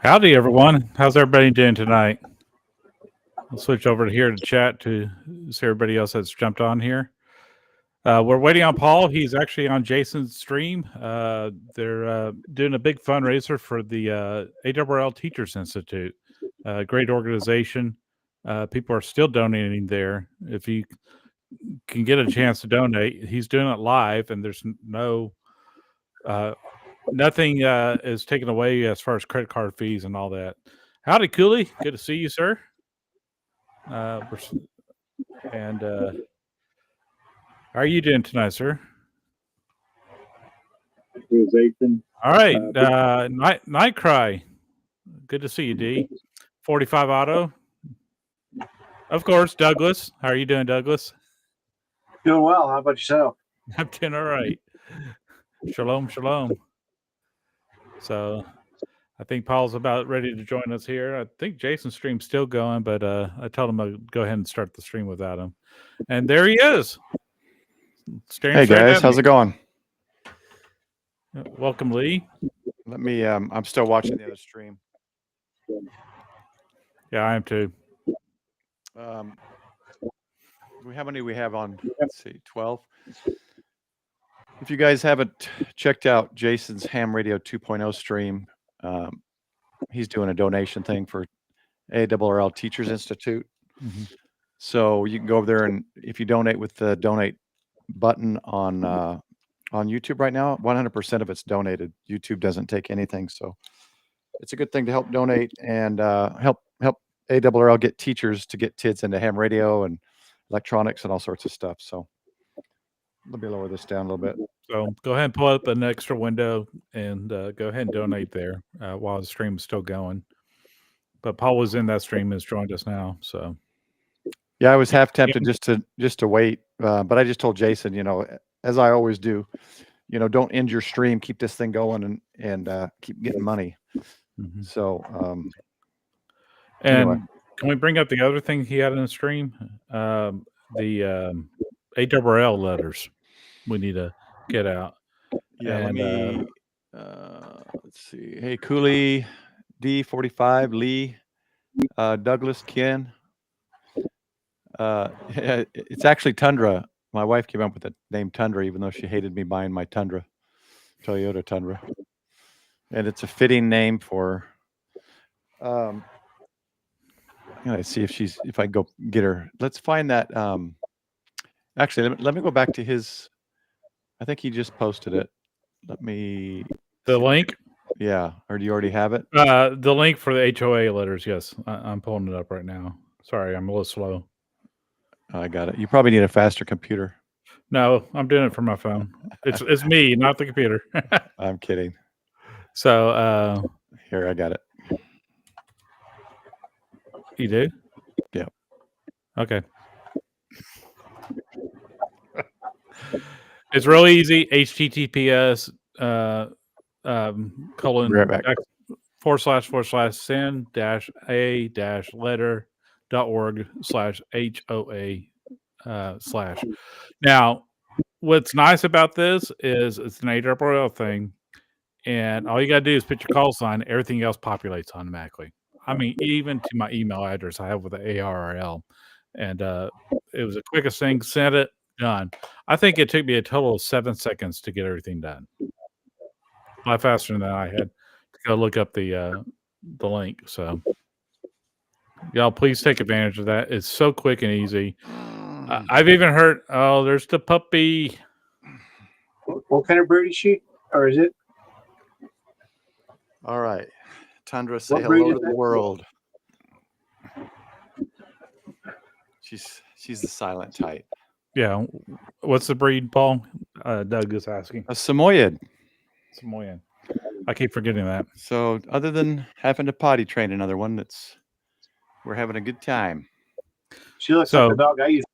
Howdy, everyone. How's everybody doing tonight? I'll switch over to here to chat to see everybody else that's jumped on here. We're waiting on Paul. He's actually on Jason's stream. They're doing a big fundraiser for the ARRL Teachers Institute. Great organization. People are still donating there. If you can get a chance to donate, he's doing it live, and there's nothing is taken away as far as credit card fees and all that. Howdy, Cooley. Good to see you, sir. How are you doing tonight, sir? All right. Night Cry. Good to see you, D. 45 Auto. Of course, Douglas. How are you doing, Douglas? Doing well. How about yourself? I'm doing all right. Shalom, shalom. So I think Paul's about ready to join us here. I think Jason's stream's still going, but I told him I'd go ahead and start the stream without him. And there he is. Hey guys, how's it going? Welcome, Lee. Let me I'm still watching the other stream. Yeah, I am too. How many we have on? Let's see, 12. If you guys haven't checked out Jason's Ham Radio 2.0 stream, he's doing a donation thing for ARRL Teachers Institute. Mm-hmm. So you can go over there, and if you donate with the donate button on YouTube right now, 100% of it's donated. YouTube doesn't take anything, so it's a good thing to help donate and help ARRL get teachers to get kids into ham radio and electronics and all sorts of stuff. So let me lower this down a little bit. So go ahead and pull up an extra window and go ahead and donate there while the stream is still going. But Paul was in that stream and has joined us now. So yeah, I was half tempted just to wait, but I just told Jason, as I always do, don't end your stream, keep this thing going and keep getting money. Mm-hmm. So and anyway. Can we bring up the other thing he had in the stream? The ARRL letters we need to get out. Yeah, and, let me let's see. Hey, Cooley, D45, Lee, Douglas, Ken. It's actually Tundra. My wife came up with the name Tundra, even though she hated me buying my Tundra, Toyota Tundra. And it's a fitting name for. Let's see if I can go get her. Let's find that. Actually, let me go back to his. I think he just posted it. Let me. The link? Yeah. Or do you already have it? The link for the HOA letters. Yes, I'm pulling it up right now. Sorry, I'm a little slow. I got it. You probably need a faster computer. No, I'm doing it from my phone. It's me, not the computer. I'm kidding. So here, I got it. You do? Yeah. Okay. It's really easy. HTTPS colon Right back. //send-a-letter.org/HOA/. Now, what's nice about this is it's an ARRL thing, and all you got to do is put your call sign. Everything else populates automatically. I mean, even to my email address I have with the ARRL, and it was the quickest thing. Sent it, done. I think it took me a total of 7 seconds to get everything done. A lot faster than I had to go look up the link. So, y'all, please take advantage of that. It's so quick and easy. I've even heard, oh, there's the puppy. What kind of bird is she? Or is it? All right. Tundra, say hello to the world. She's the silent type. Yeah. What's the breed, Paul? Doug is asking. A Samoyed. Samoyed. I keep forgetting that. So other than having to potty train another one, we're having a good time. She looks like the dog I used.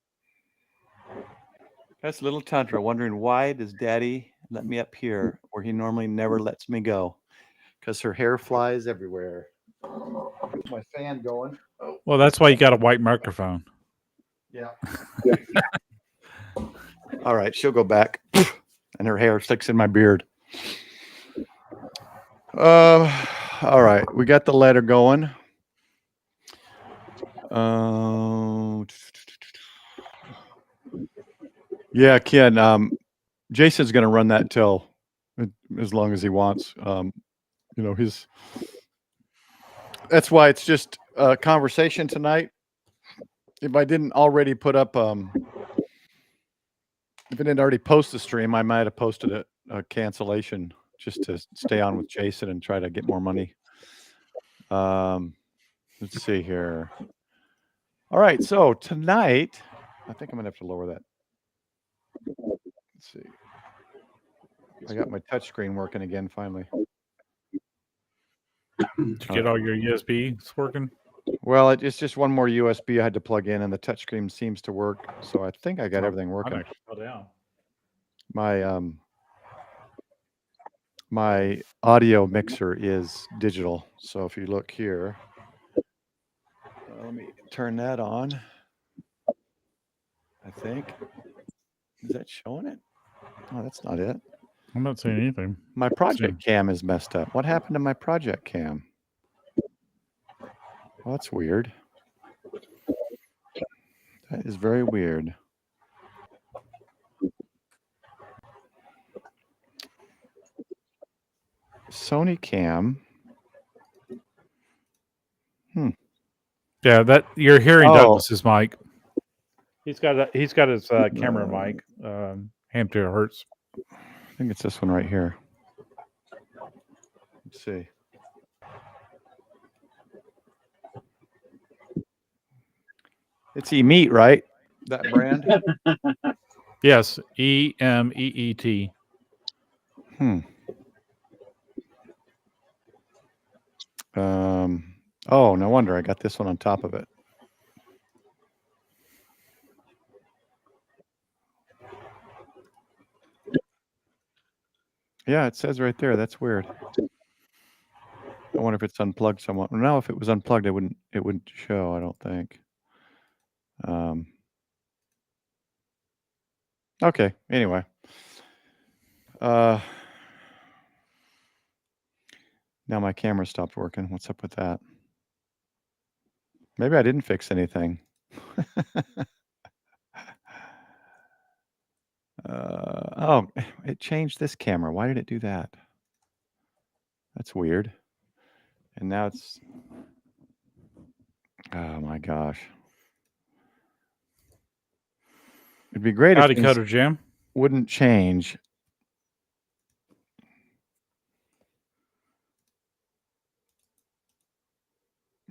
That's little Tundra wondering, why does Daddy let me up here where he normally never lets me go? Because her hair flies everywhere. Get my fan going. Oh. Well, that's why you got a white microphone. Yeah. All right, she'll go back, and her hair sticks in my beard. All right, we got the letter going. Yeah, Ken. Jason's going to run that till as long as he wants. That's why it's just a conversation tonight. If I didn't already put up, if I didn't already post the stream, I might have posted a cancellation just to stay on with Jason and try to get more money. Let's see here. All right, so tonight, I think I'm gonna have to lower that. Let's see. I got my touch screen working again finally. Did you get all your USBs working? Well, it's just one more USB I had to plug in, and the touch screen seems to work. So I think I got everything working. Actually fell down. My audio mixer is digital. So if you look here, let me turn that on. I think. Is that showing it? Oh, that's not it. I'm not saying anything. My project cam is messed up. What happened to my project cam? Well, that's weird. That is very weird. Sony cam. Yeah, that you're hearing Douglas's mic. He's got his camera mic, ham to hertz. I think it's this one right here. Let's see. It's eMeet, right? That brand? Yes, EMEET. Oh, no wonder I got this one on top of it. Yeah, it says right there. That's weird. I wonder if it's unplugged somewhat. No, if it was unplugged, it wouldn't show, I don't think. Okay, anyway. Now my camera stopped working. What's up with that? Maybe I didn't fix anything. Oh, it changed this camera. Why did it do that? That's weird. And now it's... Oh my gosh. It'd be great Howdy, if things Cutter Jim. wouldn't change.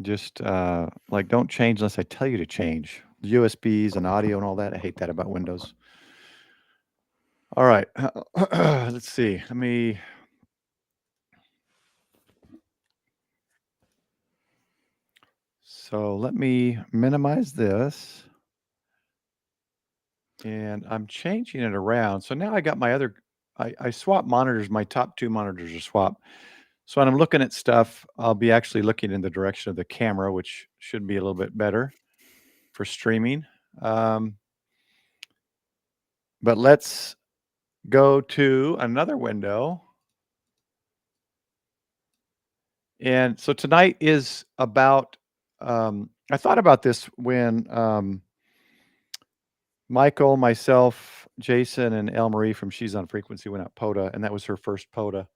Just like don't change unless I tell you to change. USBs and audio and all that. I hate that about Windows. All right. Let's see. Let me minimize this. And I'm changing it around. So now I got my other, I swap monitors. My top two monitors are swapped. So when I'm looking at stuff, I'll be actually looking in the direction of the camera, which should be a little bit better for streaming. But let's go to another window. And so tonight is about, I thought about this when Michael, myself, Jason, and Elle Marie from She's on Frequency went out POTA, and that was her first POTA.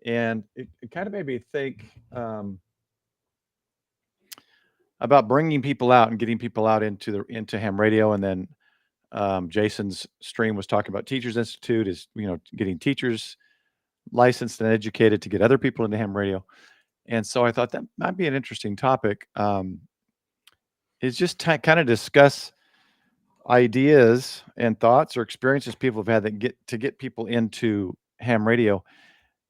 And it kind of made me think about bringing people out and getting people out into ham radio. And then Jason's stream was talking about Teachers Institute is, getting teachers licensed and educated to get other people into ham radio. And so I thought that might be an interesting topic. Is just kind of discuss ideas and thoughts or experiences people have had that get people into ham radio,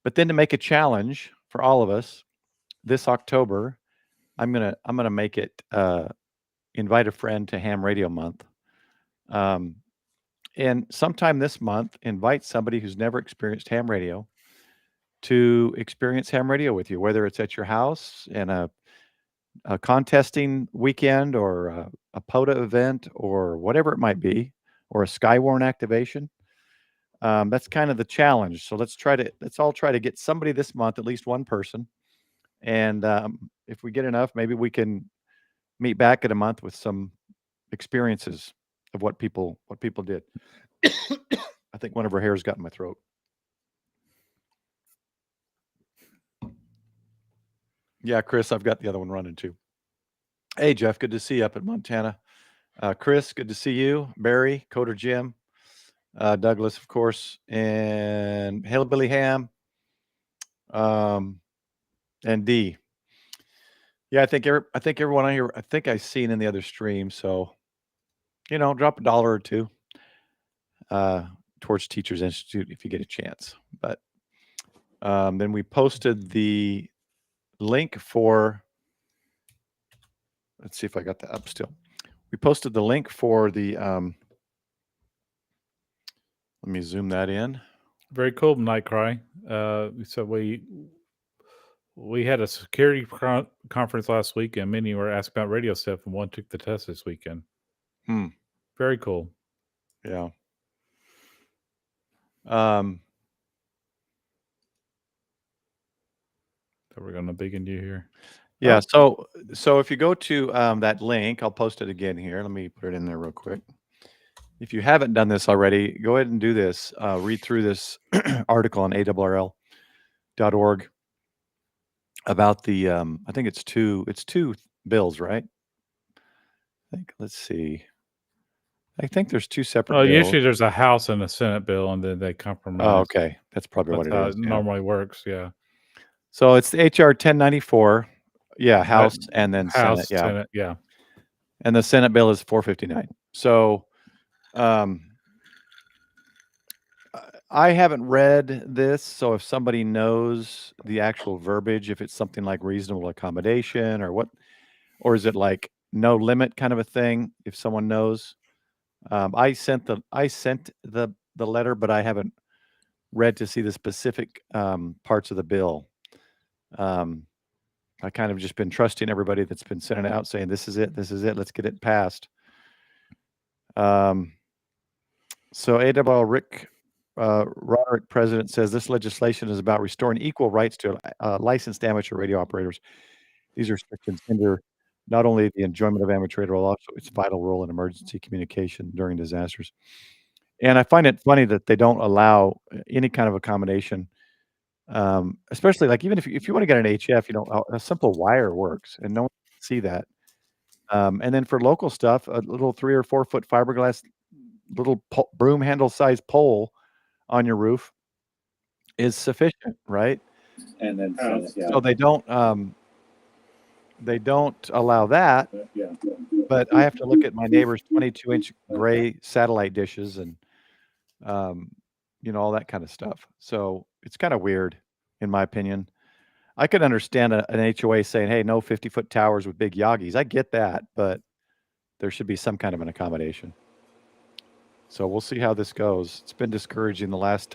but then to make a challenge for all of us this October, I'm gonna make it invite a friend to ham radio month. And sometime this month, invite somebody who's never experienced ham radio to experience ham radio with you, whether it's at your house in a contesting weekend or a POTA event or whatever it might be, or a Skywarn activation. That's kind of the challenge. So let's all try to get somebody this month, at least one person, And if we get enough, maybe we can meet back in a month with some experiences of what people did. I think one of her hairs got in my throat. Yeah, Chris, I've got the other one running too. Hey, Jeff, good to see you up in Montana. Chris, good to see you. Barry, Coder Jim, Douglas, of course, and Hillbilly Ham, and D. Yeah, I think everyone on here. I think I've seen in the other stream. So, drop $1 or $2 towards Teachers Institute if you get a chance. But then we posted the link for. Let's see if I got that up still. We posted the link for the. Let me zoom that in. Very cool, Nightcry. So we had a security conference last week, and many were asked about radio stuff, and one took the test this weekend. Very cool. Yeah. So we're going to begin you here. Yeah. So if you go to that link, I'll post it again here. Let me put it in there real quick. If you haven't done this already, go ahead and do this. Read through this article on ARRL.org about the I think it's two bills, right? Let's see. I think there's two separate bills. Usually there's a House and a Senate bill, and then they compromise. Oh, okay. That's probably what it how is. it normally works, yeah. So it's the HR 1094. Yeah, House and then House, Senate. Yeah. Senate, yeah. And the Senate bill is 459. So I haven't read this, so if somebody knows the actual verbiage, if it's something like reasonable accommodation or what, or is it like no limit kind of a thing? If someone knows, I sent the letter, but I haven't read to see the specific parts of the bill. I kind of just been trusting everybody that's been sending it out, saying this is it, let's get it passed. So AWL Roderick, president, says this legislation is about restoring equal rights to licensed amateur radio operators. These restrictions hinder not only the enjoyment of amateur radio, but also its vital role in emergency communication during disasters. And I find it funny that they don't allow any kind of accommodation, especially like even if you want to get an HF, a simple wire works, and no one can see that. And then for local stuff, a little 3 or 4 foot fiberglass, little broom handle size pole on your roof is sufficient, right? And then so they don't allow that. But I have to look at my neighbor's 22-inch gray satellite dishes and all that kind of stuff. So it's kind of weird, in my opinion. I could understand an HOA saying, "Hey, no 50-foot towers with big Yagis." I get that, but there should be some kind of an accommodation. So we'll see how this goes. It's been discouraging the last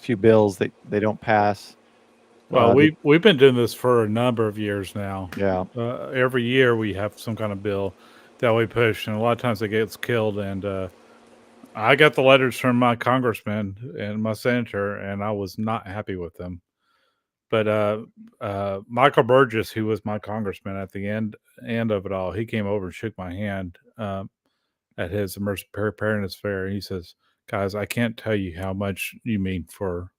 few bills that they don't pass. Well, we've been doing this for a number of years now. Yeah. Every year we have some kind of bill that we push, and a lot of times it gets killed. And I got the letters from my congressman and my senator, and I was not happy with them. But Michael Burgess, who was my congressman at the end of it all, he came over and shook my hand at his emergency preparedness fair. He says, "Guys, I can't tell you how much you mean for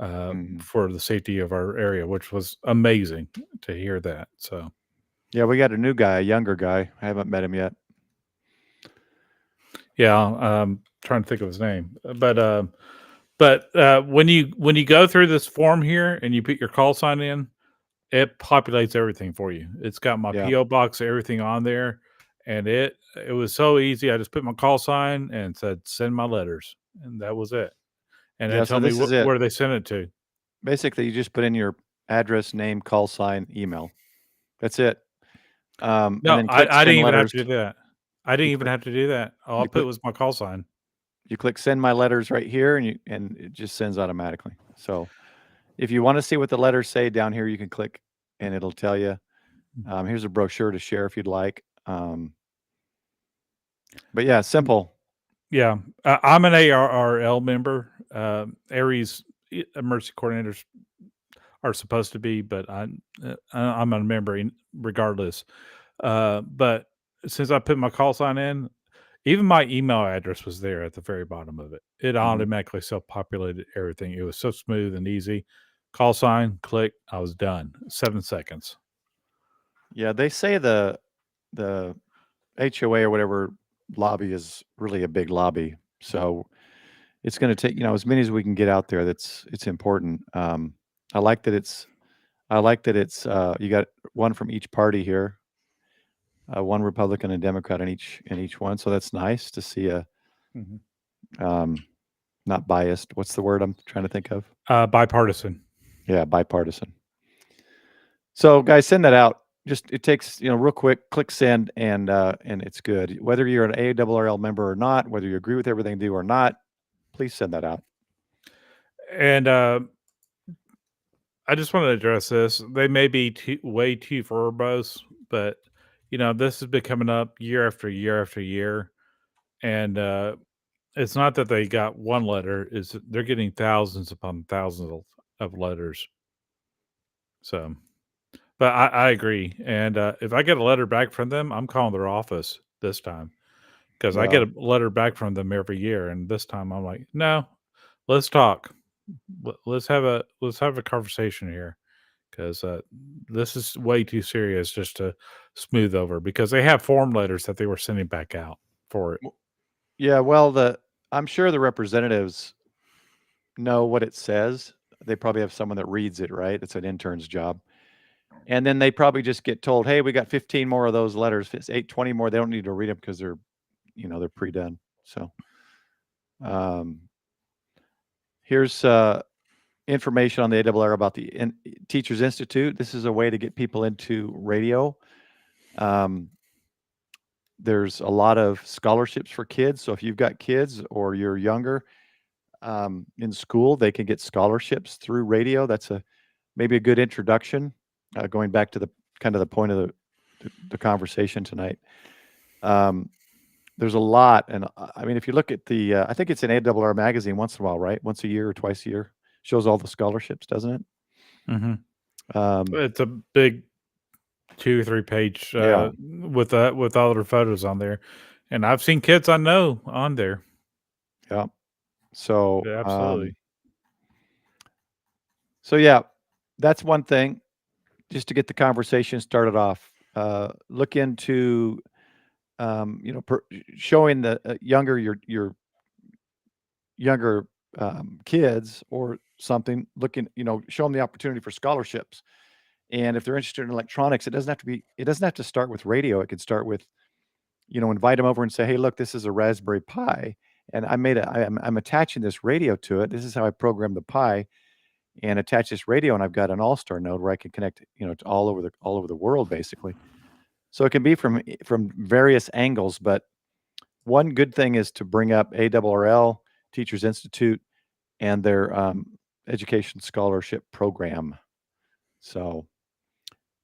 the safety of our area," which was amazing to hear that. So, yeah, we got a new guy, a younger guy. I haven't met him yet. Yeah, trying to think of his name, but when you go through this form here and you put your call sign in, it populates everything for you. It's got my PO box, everything on there, and it was so easy. I just put my call sign and said send my letters, and that was it. And then tell me where they sent it to. Basically, you just put in your address, name, call sign, email. That's it. No, I didn't even have to do that. I didn't even have to do that. All I put was my call sign. You click send my letters right here, and it just sends automatically. So if you want to see what the letters say down here, you can click and it'll tell you. Here's a brochure to share if you'd like. But yeah, simple. Yeah, I'm an ARRL member. Aries emergency coordinators are supposed to be, but I'm a member regardless. But since I put my call sign in, even my email address was there at the very bottom of it. It automatically self-populated everything. It was so smooth and easy. Call sign, click, I was done. 7 seconds. Yeah, they say the HOA or whatever lobby is really a big lobby, so it's going to take as many as we can get out there. It's important. I like that it's you got one from each party here, one Republican and Democrat in each one. So that's nice to see a not biased. What's the word I'm trying to think of? Bipartisan. Yeah, bipartisan. So guys, send that out. Just it takes real quick. Click send and it's good. Whether you're an ARRL member or not, whether you agree with everything they do or not, please send that out. And I just want to address this. They may be way too verbose, but this has been coming up year after year after year, and it's not that they got one letter; is they're getting thousands upon thousands of letters. So, but I agree, and if I get a letter back from them, I'm calling their office this time because I get a letter back from them every year, and this time I'm like, no, let's talk. Let's have a conversation here because this is way too serious just to smooth over because they have form letters that they were sending back out for it. Yeah, well, I'm sure the representatives know what it says. They probably have someone that reads it, right? It's an intern's job. And then they probably just get told, hey, we got 15 more of those letters, 20 more. They don't need to read them because they're pre-done. So here's information on the ARRL about the Teachers Institute. This is a way to get people into radio. There's a lot of scholarships for kids. So if you've got kids or you're younger in school, they can get scholarships through radio. That's maybe a good introduction. Going back to the point of the conversation tonight. There's a lot, and I mean, if you look at I think it's an ARRL magazine once in a while, right? Once a year or twice a year, shows all the scholarships, doesn't it? Mm-hmm. It's a big 2 or 3 page with all their photos on there, and I've seen kids I know on there. Yeah. So yeah, absolutely. So yeah, that's one thing. Just to get the conversation started off, look into showing the younger your younger kids or something. Show them the opportunity for scholarships. And if they're interested in electronics, it doesn't have to start with radio. It could start with, invite them over and say, hey, look, this is a Raspberry Pi. And I'm attaching this radio to it. This is how I program the Pi and attach this radio. And I've got an all-star node where I can connect, to all over the world, basically. So it can be from various angles. But one good thing is to bring up ARRL, Teachers Institute, and their education scholarship program. So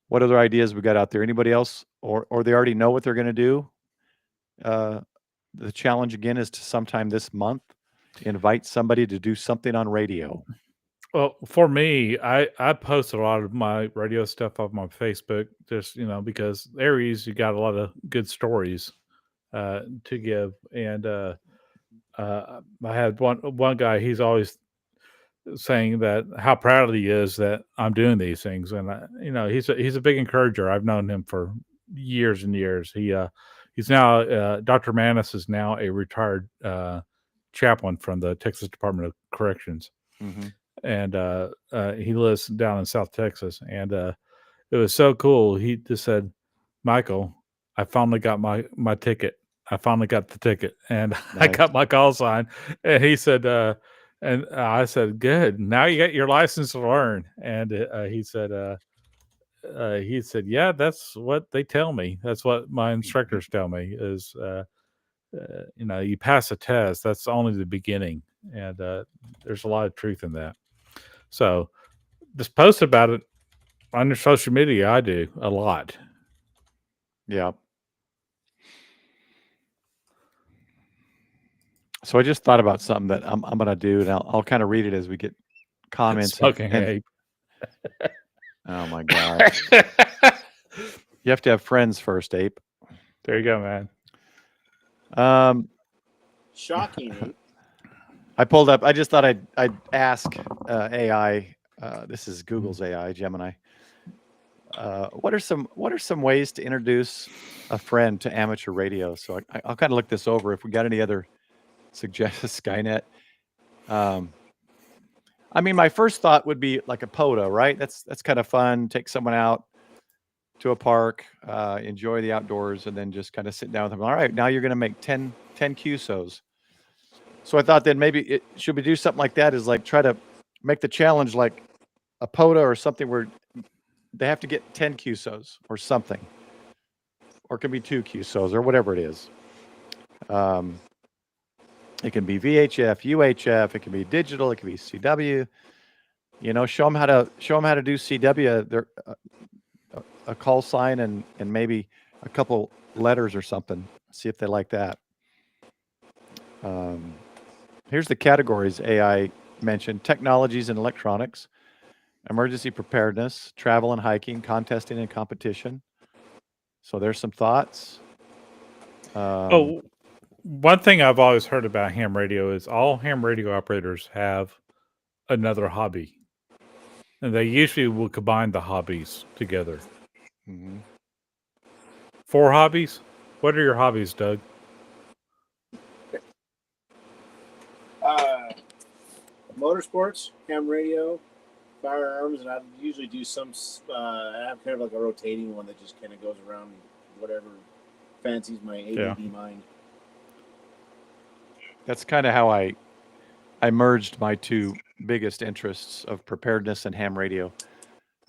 what other ideas we got out there? Anybody else? Or they already know what they're going to do? The challenge again is to sometime this month invite somebody to do something on radio. Well, for me, I post a lot of my radio stuff on my Facebook, just because Aries, you got a lot of good stories to give, and I had one guy. He's always saying that how proud he is that I'm doing these things, and he's a big encourager. I've known him for years and years. He's now Dr. Manis is now a retired chaplain from the Texas Department of Corrections. Mm-hmm. And he lives down in South Texas, and it was so cool. He just said, Michael, I finally got my ticket. I finally got the ticket, and nice. I got my call sign. And he said, and I said, good. Now you got your license to learn. And he said, yeah, that's what they tell me. That's what my instructors tell me is, you pass a test. That's only the beginning. And there's a lot of truth in that. So just post about it on your social media. I do a lot. Yeah. So I just thought about something that I'm going to do, and I'll kind of read it as we get comments. Smoking Abe. Oh my God. You have to have friends first, Ape. There you go, man. Shocking. Eh? I pulled up. I just thought I'd ask AI. This is Google's AI, Gemini. What are some ways to introduce a friend to amateur radio? So I'll kind of look this over. If we got any other suggestions, Skynet. I mean, my first thought would be like a POTA, right? That's kind of fun. Take someone out to a park, enjoy the outdoors, and then just kind of sit down with them. All right, now you're going to make 10 QSOs. So I thought then maybe should we do something like that? Is like try to make the challenge like a POTA or something where they have to get 10 QSOs or something, or it can be 2 QSOs or whatever it is. It can be VHF, UHF. It can be digital. It can be CW. You know, show them how to do CW. They're a call sign and maybe a couple letters or something. See if they like that. Here's the categories AI mentioned: technologies and electronics, emergency preparedness, travel and hiking, contesting and competition. So there's some thoughts. One thing I've always heard about ham radio is all ham radio operators have another hobby. And they usually will combine the hobbies together. Mm-hmm. 4 hobbies? What are your hobbies, Doug? Motorsports, ham radio, firearms, and I usually do some. I have kind of like a rotating one that just kind of goes around whatever fancies my ADD mind. That's kind of how I merged my 2 biggest interests of preparedness and ham radio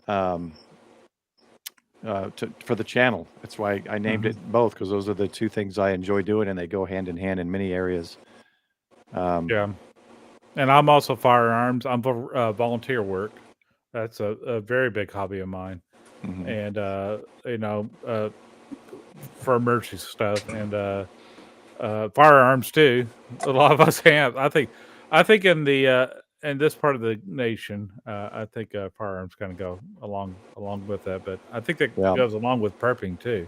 for the channel. That's why I named it both, because those are the 2 things I enjoy doing, and they go hand in hand in many areas. Yeah. And I'm also firearms. I'm for volunteer work. That's a very big hobby of mine. Mm-hmm. And, for emergency stuff and firearms too. A lot of us have. I think in the in this part of the nation, I think firearms kind of go along with that. But I think that goes along with prepping too.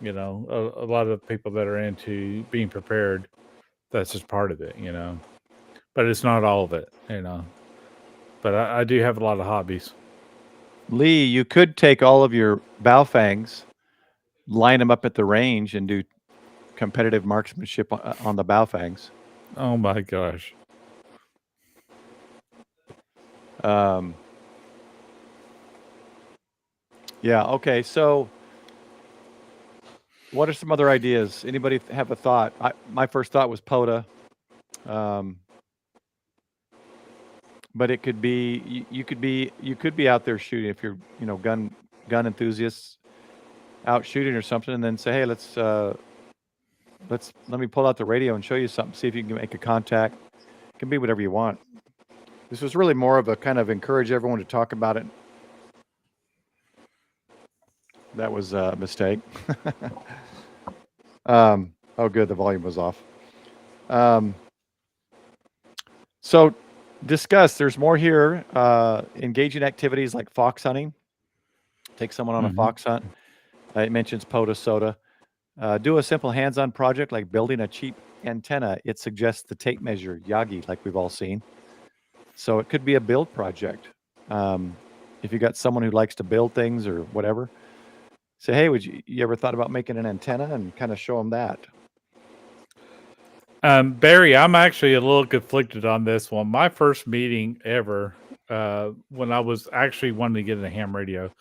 You know, a lot of people that are into being prepared, that's just part of it. You know, but it's not all of it. You know, but I do have a lot of hobbies. Lee, you could take all of your Baofangs, line them up at the range, and do competitive marksmanship on the Baofangs. Oh my gosh. Yeah. Okay. So, what are some other ideas? Anybody have a thought? My first thought was POTA, but it could be you could be out there shooting if you're gun enthusiasts out shooting or something, and then say, hey, let me pull out the radio and show you something. See if you can make a contact. It can be whatever you want. This was really more of a kind of encourage everyone to talk about it. That was a mistake. Oh, good. The volume was off. So discuss. There's more here. Engaging activities like fox hunting. Take someone on a fox hunt. It mentions POTA soda. Do a simple hands-on project like building a cheap antenna. It suggests the tape measure, Yagi, like we've all seen. So it could be a build project. If you got someone who likes to build things or whatever, say, hey, would you ever thought about making an antenna, and kind of show them that? Barry, I'm actually a little conflicted on this one. My first meeting ever, when I was actually wanting to get in a ham radio,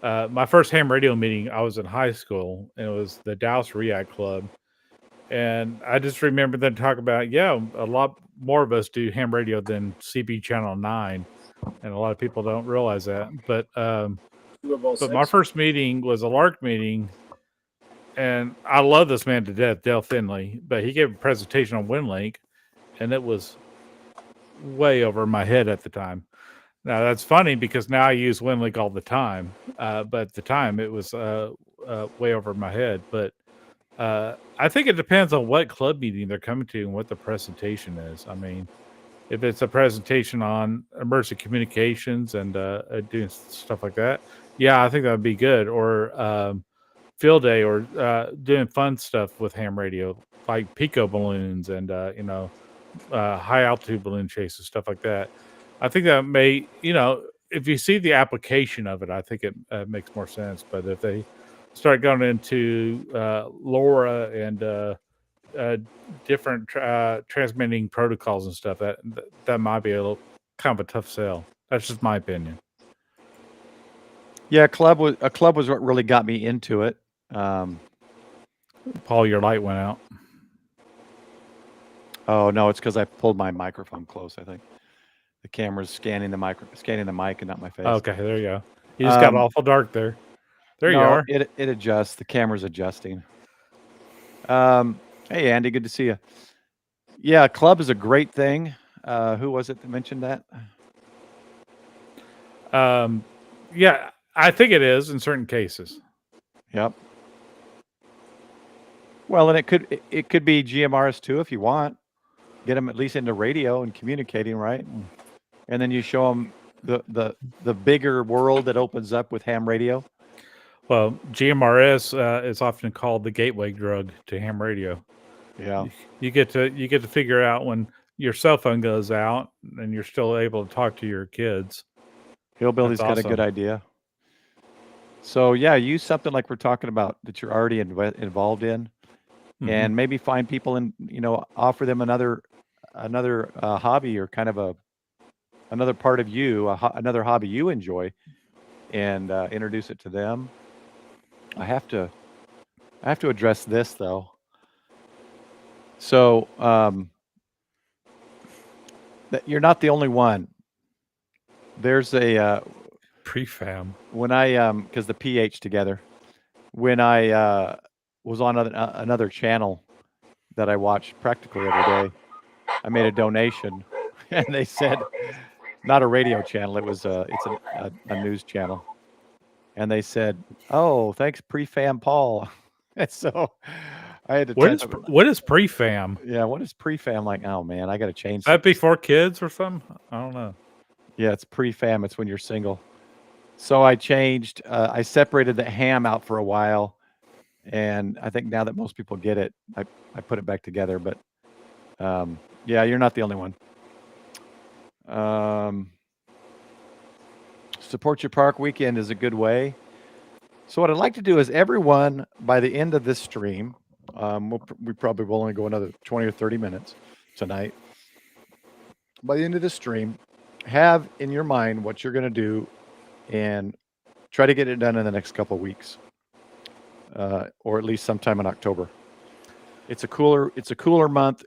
my first ham radio meeting, I was in high school, and it was the Dallas React Club. And I just remember them talking about, a lot more of us do ham radio than CB Channel 9. And a lot of people don't realize that. But my first meeting was a LARC meeting. And I love this man to death, Dale Finley. But he gave a presentation on WinLink. And it was way over my head at the time. Now, that's funny because now I use WinLink all the time. But at the time, it was way over my head. But I think it depends on what club meeting they're coming to and what the presentation is. I mean, if it's a presentation on emergency communications and doing stuff like that, yeah, I think that would be good. Or field day, or doing fun stuff with ham radio, like pico balloons and high altitude balloon chases, stuff like that. I think that may, if you see the application of it, I think it makes more sense. But if they start going into LoRa and different transmitting protocols and stuff, that might be a little kind of a tough sell. That's just my opinion. Yeah, club was what really got me into it. Paul, your light went out. Oh no, it's because I pulled my microphone close. I think the camera's scanning the mic and not my face. Okay, there you go. You just got awful dark there. There you are. It adjusts. The camera's adjusting. Hey Andy, good to see you. Yeah, club is a great thing. Who was it that mentioned that? Yeah, I think it is in certain cases. Yep. Well, and it could be GMRS too if you want. Get them at least into radio and communicating, right? And then you show them the bigger world that opens up with ham radio. Well, GMRS is often called the gateway drug to ham radio. Yeah, you get to figure out when your cell phone goes out and you're still able to talk to your kids. Hillbilly's got a good idea. So yeah, use something like we're talking about that you're already involved in, and maybe find people and offer them another hobby or kind of another part of you, another hobby you enjoy, and introduce it to them. I have to address this though. So that you're not the only one. There's a prefam. When I because the PH together, when I was on another channel that I watched practically every day, I made a donation, and they said, not a radio channel, it's a news channel, and they said, "Oh, thanks, prefam Paul." And so I had to. What is prefam? Yeah, what is prefam? Like, oh man, I got to change. That before kids or something? I don't know. Yeah, it's prefam. It's when you're single. So I changed. I separated the ham out for a while, and I think now that most people get it, I put it back together. But yeah, you're not the only one. Support your park weekend is a good way. So what I'd like to do is everyone, by the end of this stream, we probably will only go another 20 or 30 minutes tonight. By the end of the stream, have in your mind what you're going to do and try to get it done in the next couple of weeks, or at least sometime in October. It's a cooler month.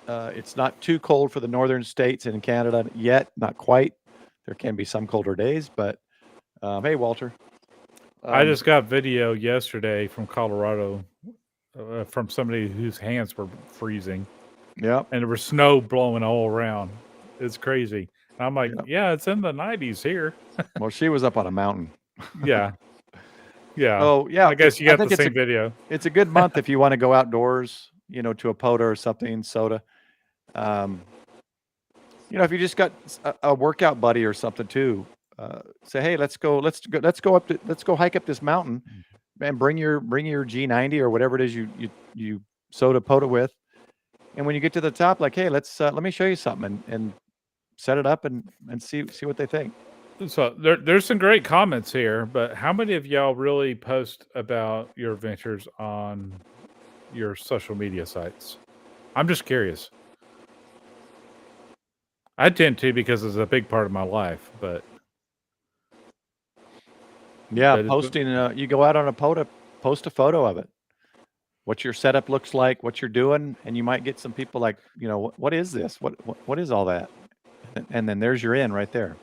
It's not too cold for the northern states and in Canada yet, not quite. There can be some colder days, but hey, Walter. I just got video yesterday from Colorado from somebody whose hands were freezing. Yeah. And there was snow blowing all around. It's crazy. And I'm like, yeah, it's in the 90s here. Well, she was up on a mountain. Yeah. Yeah. Oh, yeah. I guess you got the same video. It's a good month if you want to go outdoors, to a POTA or something, soda. If you just got a workout buddy or something too, say, hey, let's go hike up this mountain, and bring your G90 or whatever it is you soda POTA with. And when you get to the top, like, hey, let me show you something and set it up and see what they think. So there's some great comments here, but how many of y'all really post about your adventures on your social media sites? I'm just curious. I tend to because it's a big part of my life, but yeah, posting. You go out on a POTA, post a photo of it. What your setup looks like, what you're doing, and you might get some people like, what is this? What is all that? And then there's your in right there.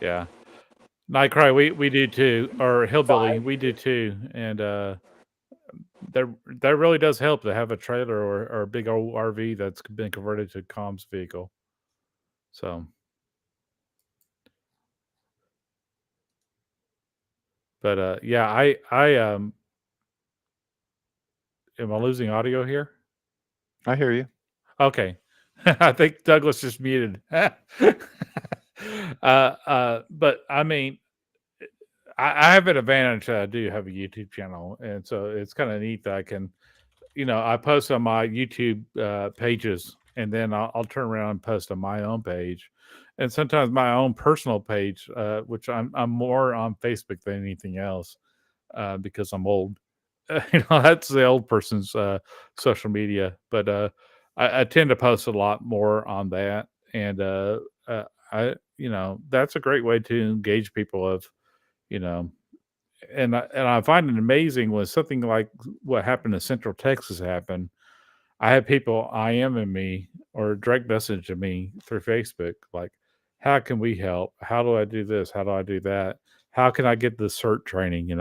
Yeah. Nightcry, we do too, or Hillbilly, we do too, and that really does help to have a trailer or a big old RV that's been converted to a comms vehicle. So, but yeah, I am I losing audio here? I hear you. Okay. I think Douglas just muted. But I mean, I have an advantage that I do have a YouTube channel, and so it's kind of neat that I can, I post on my YouTube pages, and then I'll turn around and post on my own page, and sometimes my own personal page, which I'm more on Facebook than anything else, because I'm old. That's the old person's social media, but I tend to post a lot more on that, and that's a great way to engage people. You know, and I find it amazing when something like what happened in Central Texas happened. I had people IMing me or direct messaging me through Facebook, like, "How can we help? How do I do this? How do I do that? How can I get the cert training?"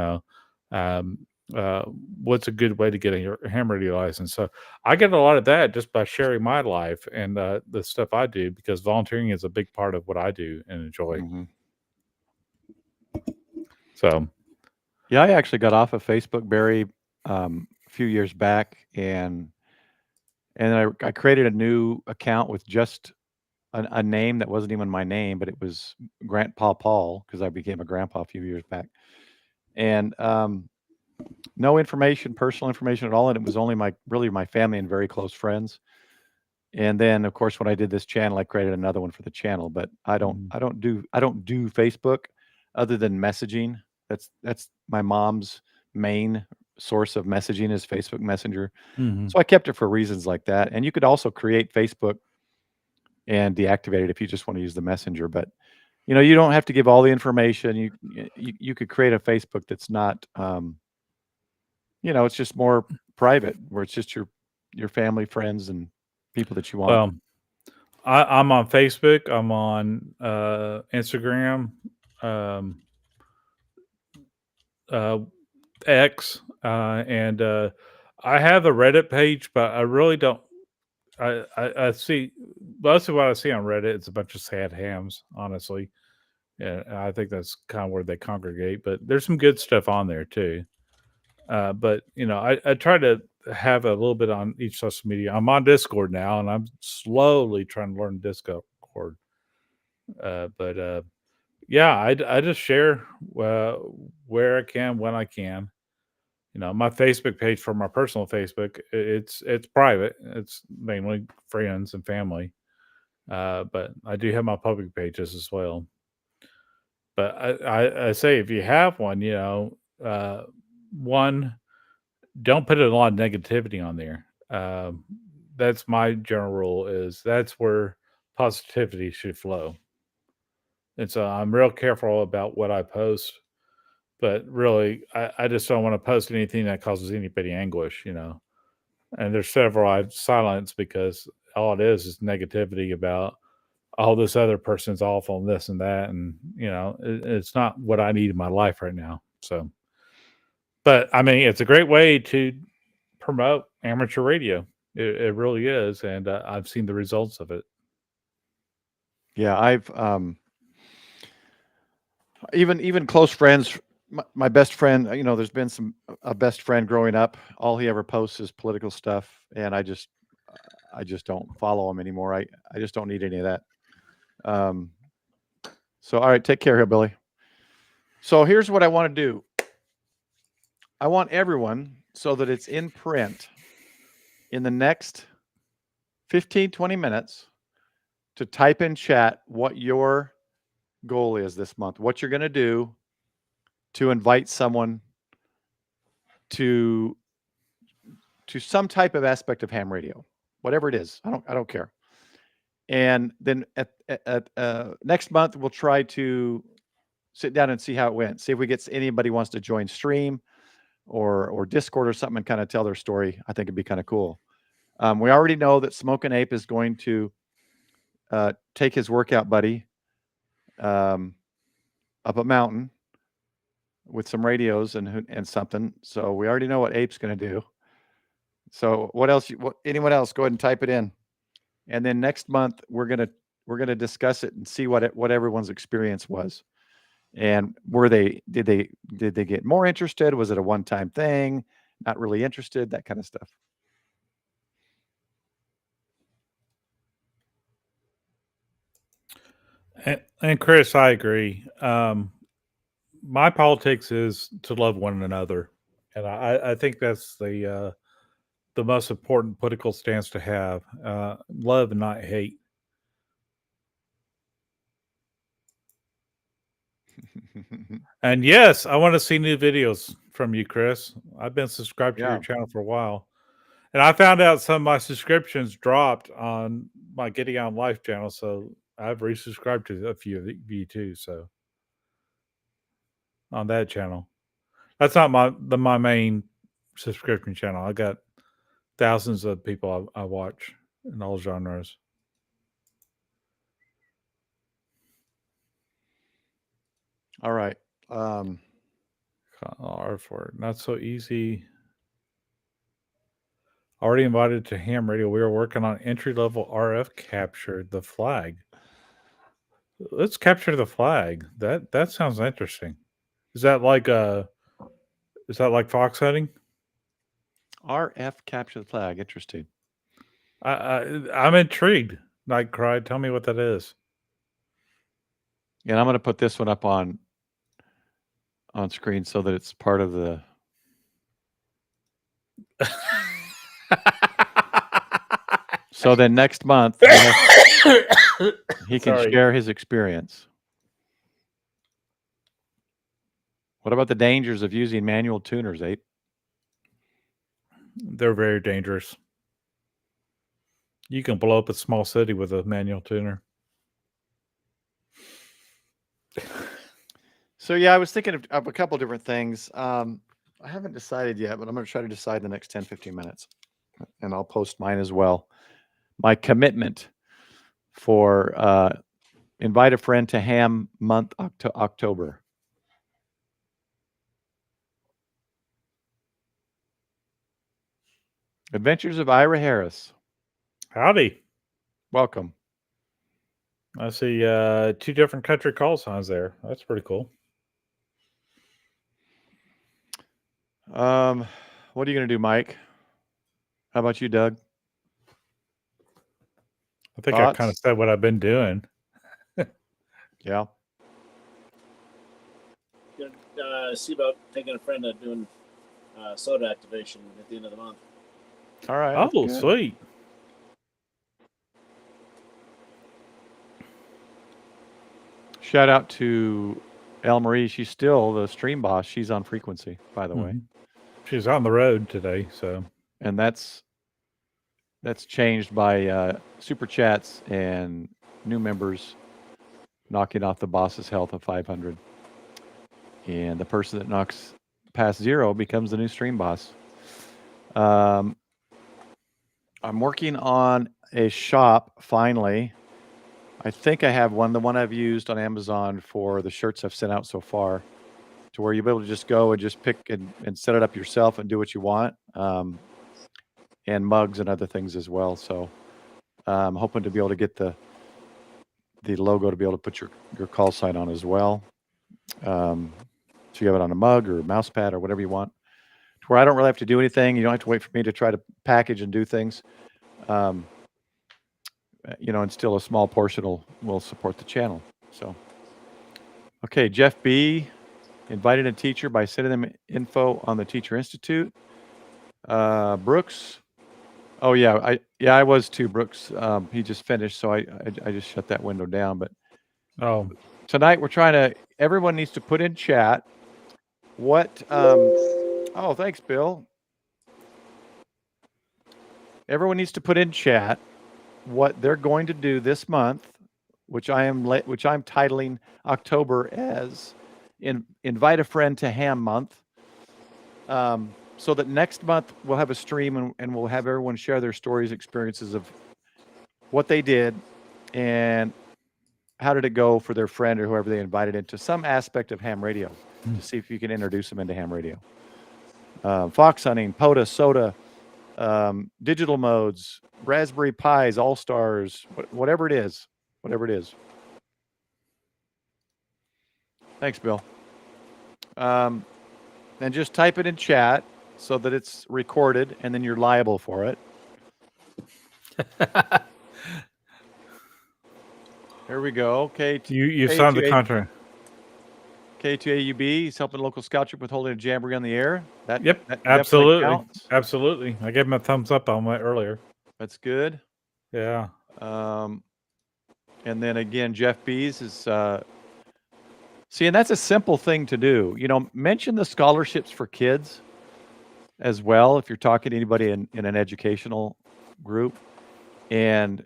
Um, uh, what's a good way to get a ham radio license? So I get a lot of that just by sharing my life and the stuff I do, because volunteering is a big part of what I do and enjoy. Mm-hmm. So, Yeah, I actually got off of Facebook, Barry, a few years back, and I created a new account with just a name that wasn't even my name, but it was Grandpa Paul, because I became a grandpa a few years back, and no information, personal information at all, and it was only really my family and very close friends. And then, of course, when I did this channel, I created another one for the channel, but I don't do Facebook other than messaging. That's my mom's main source of messaging is Facebook Messenger. mhm. So I kept it for reasons like that. And you could also create Facebook and deactivate it if you just want to use the messenger. But you don't have to give all the information. You could create a Facebook that's not, it's just more private, where it's just your family, friends, and people that you want. Well, I'm on Facebook. I'm on Instagram, um, X, and I have a Reddit page, but I really don't. I see most of what I see on Reddit. It's a bunch of sad hams, honestly. Yeah, I think that's kind of where they congregate. But there's some good stuff on there too. But I try to have a little bit on each social media. I'm on Discord now, and I'm slowly trying to learn Discord. But yeah, I just share where I can, when I can. My Facebook page for my personal Facebook, it's private. It's mainly friends and family. But I do have my public pages as well. But I say, if you have one, one, don't put a lot of negativity on there. That's my general rule. Is that's where positivity should flow. And so I'm real careful about what I post. But really, I just don't want to post anything that causes anybody anguish. And there's several I've silenced, because all it is negativity about, oh, this other person's awful and this and that, and it's not what I need in my life right now. So, but I mean, it's a great way to promote amateur radio. It really is, and I've seen the results of it. Yeah, I've even close friends. My best friend, there's been a best friend growing up. All he ever posts is political stuff, and I just don't follow him anymore. I just don't need any of that. So all right, take care, Hillbilly. So here's what I want to do. I want everyone, so that it's in print in the next 15, 20 minutes, to type in chat what your goal is this month, what you're going to do to invite someone to some type of aspect of ham radio, whatever it is. I don't care. And then at next month, we'll try to sit down and see how it went. See if we get anybody wants to join stream or Discord or something and kind of tell their story. I think it'd be kind of cool. We already know that Smokin' Ape is going to take his workout buddy up a mountain with some radios and something. So we already know what Ape's going to do. So what else? Anyone else? Go ahead and type it in. And then next month we're gonna discuss it and see what everyone's experience was. And did they get more interested? Was it a one-time thing? Not really interested? That kind of stuff. And Chris, I agree. My politics is to love one another, and I think that's the most important political stance to have. Love and not hate. And yes, I want to see new videos from you, Chris. I've been subscribed to your channel for a while. And I found out some of my subscriptions dropped on my Getting On Life channel, so I've resubscribed to a few of you too. So on that channel, that's not my main subscription channel. I got thousands of people I watch in all genres. All right. R for not so easy. Already invited to ham radio. We are working on entry level RF capture the flag. Let's capture the flag. That sounds interesting. Is that like fox hunting? RF capture the flag. Interesting. I'm intrigued. Night Cry, tell me what that is. And I'm going to put this one up on screen so that it's part of the. So then next month he can share his experience. What about the dangers of using manual tuners, Ape? They're very dangerous. You can blow up a small city with a manual tuner. So yeah, I was thinking of a couple different things. I haven't decided yet, but I'm going to try to decide in the next 10, 15 minutes. And I'll post mine as well. My commitment for invite a friend to ham month October. Adventures of Ira Harris. Howdy. Welcome. I see 2 different country call signs there. That's pretty cool. What are you going to do, Mike? How about you, Doug? I think I kind of said what I've been doing. Yeah. See about taking a friend and doing soda activation at the end of the month. All right. Oh, sweet. Shout out to Elle Marie. She's still the stream boss. She's on frequency, by the way. She's on the road today, so. And that's changed by super chats and new members knocking off the boss's health of 500. And the person that knocks past 0 becomes the new stream boss. I'm working on a shop finally. I think I have one, the one I've used on Amazon for the shirts I've sent out so far, to where you'll be able to just go and just pick and set it up yourself and do what you want. And mugs and other things as well. So I'm hoping to be able to get the logo to be able to put your call sign on as well. So you have it on a mug or a mouse pad or whatever you want, to where I don't really have to do anything. You don't have to wait for me to try to package and do things. And still a small portion will support the channel. So, okay, Jeff B. invited a teacher by sending them info on the Teacher Institute. Brooks. Oh yeah, I was too, Brooks. He just finished, so I just shut that window down. But tonight we're trying to. Everyone needs to put in chat what. Oh, thanks, Bill. Everyone needs to put in chat what they're going to do this month, which I'm titling October as invite a friend to ham month. So that next month we'll have a stream and we'll have everyone share their stories, experiences of what they did and how did it go for their friend or whoever they invited into some aspect of ham radio to see if you can introduce them into ham radio. Fox hunting, POTA, soda, digital modes, Raspberry Pis, All-Stars, whatever it is. Thanks, Bill. And just type it in chat so that it's recorded, and then you're liable for it. There we go. You signed the contract. K2AUB. He's helping local scout troop with holding a jamboree on the air. That definitely absolutely counts. Absolutely. I gave him a thumbs up on that earlier. That's good. Yeah. And then again, Jeff Bees is see, and that's a simple thing to do. You know, mention the scholarships for kids as well if you're talking to anybody in an educational group, and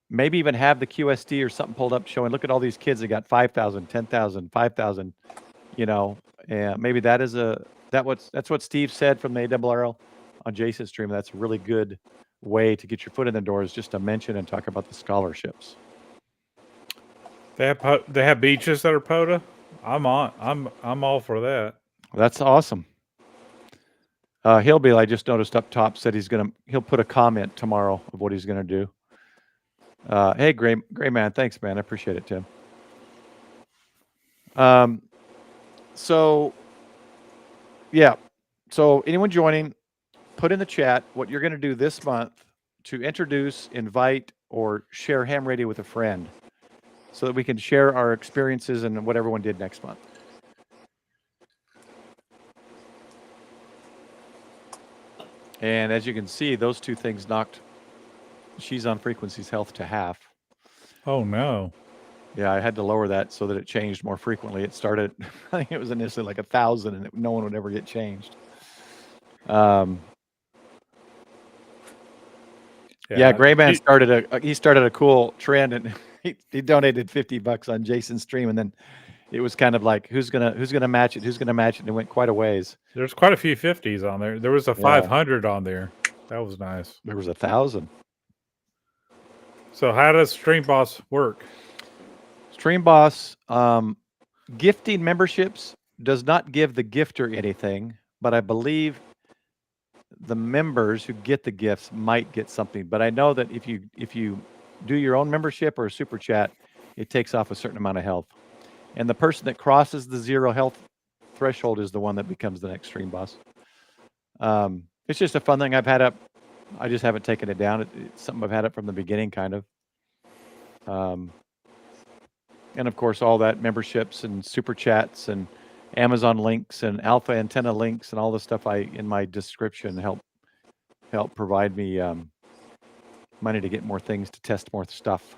maybe even have the QSD or something pulled up showing, look at all these kids that got 5,000, 10,000, 5,000, you know, and maybe that's what Steve said from the ARRL on Jason's stream. That's a really good way to get your foot in the door, is just to mention and talk about the scholarships. They have beaches that are POTA. I'm all for that. That's awesome. Hillbilly, I just noticed up top, said he'll put a comment tomorrow of what he's gonna do. Hey, Gray man, thanks, man. I appreciate it, Tim. So yeah, so anyone joining, put in the chat what you're gonna do this month to introduce, invite, or share ham radio with a friend, so that we can share our experiences and what everyone did next month. And as you can see, those two things knocked She's on Frequency's health to half. Oh, no. Yeah, I had to lower that so that it changed more frequently. It started, I think it was initially like 1,000, and no one would ever get changed. Yeah, Grayman started a cool trend, and he donated $50 on Jason's stream, and then it was kind of like, who's gonna match it? Who's gonna match it? And it went quite a ways. There's quite a few 50s on there. There was a 500 on there. That was nice. There was 1,000. So how does Stream Boss work? Stream Boss, gifting memberships does not give the gifter anything, but I believe the members who get the gifts might get something. But I know that if you do your own membership or a super chat, it takes off a certain amount of health. And the person that crosses the 0 health threshold is the one that becomes the next Stream Boss. It's just a fun thing I've had up. I just haven't taken it down. It's something I've had up from the beginning, kind of. And of course, all that memberships and super chats and Amazon links and alpha antenna links and all the stuff in my description help provide me money to get more things, to test more stuff.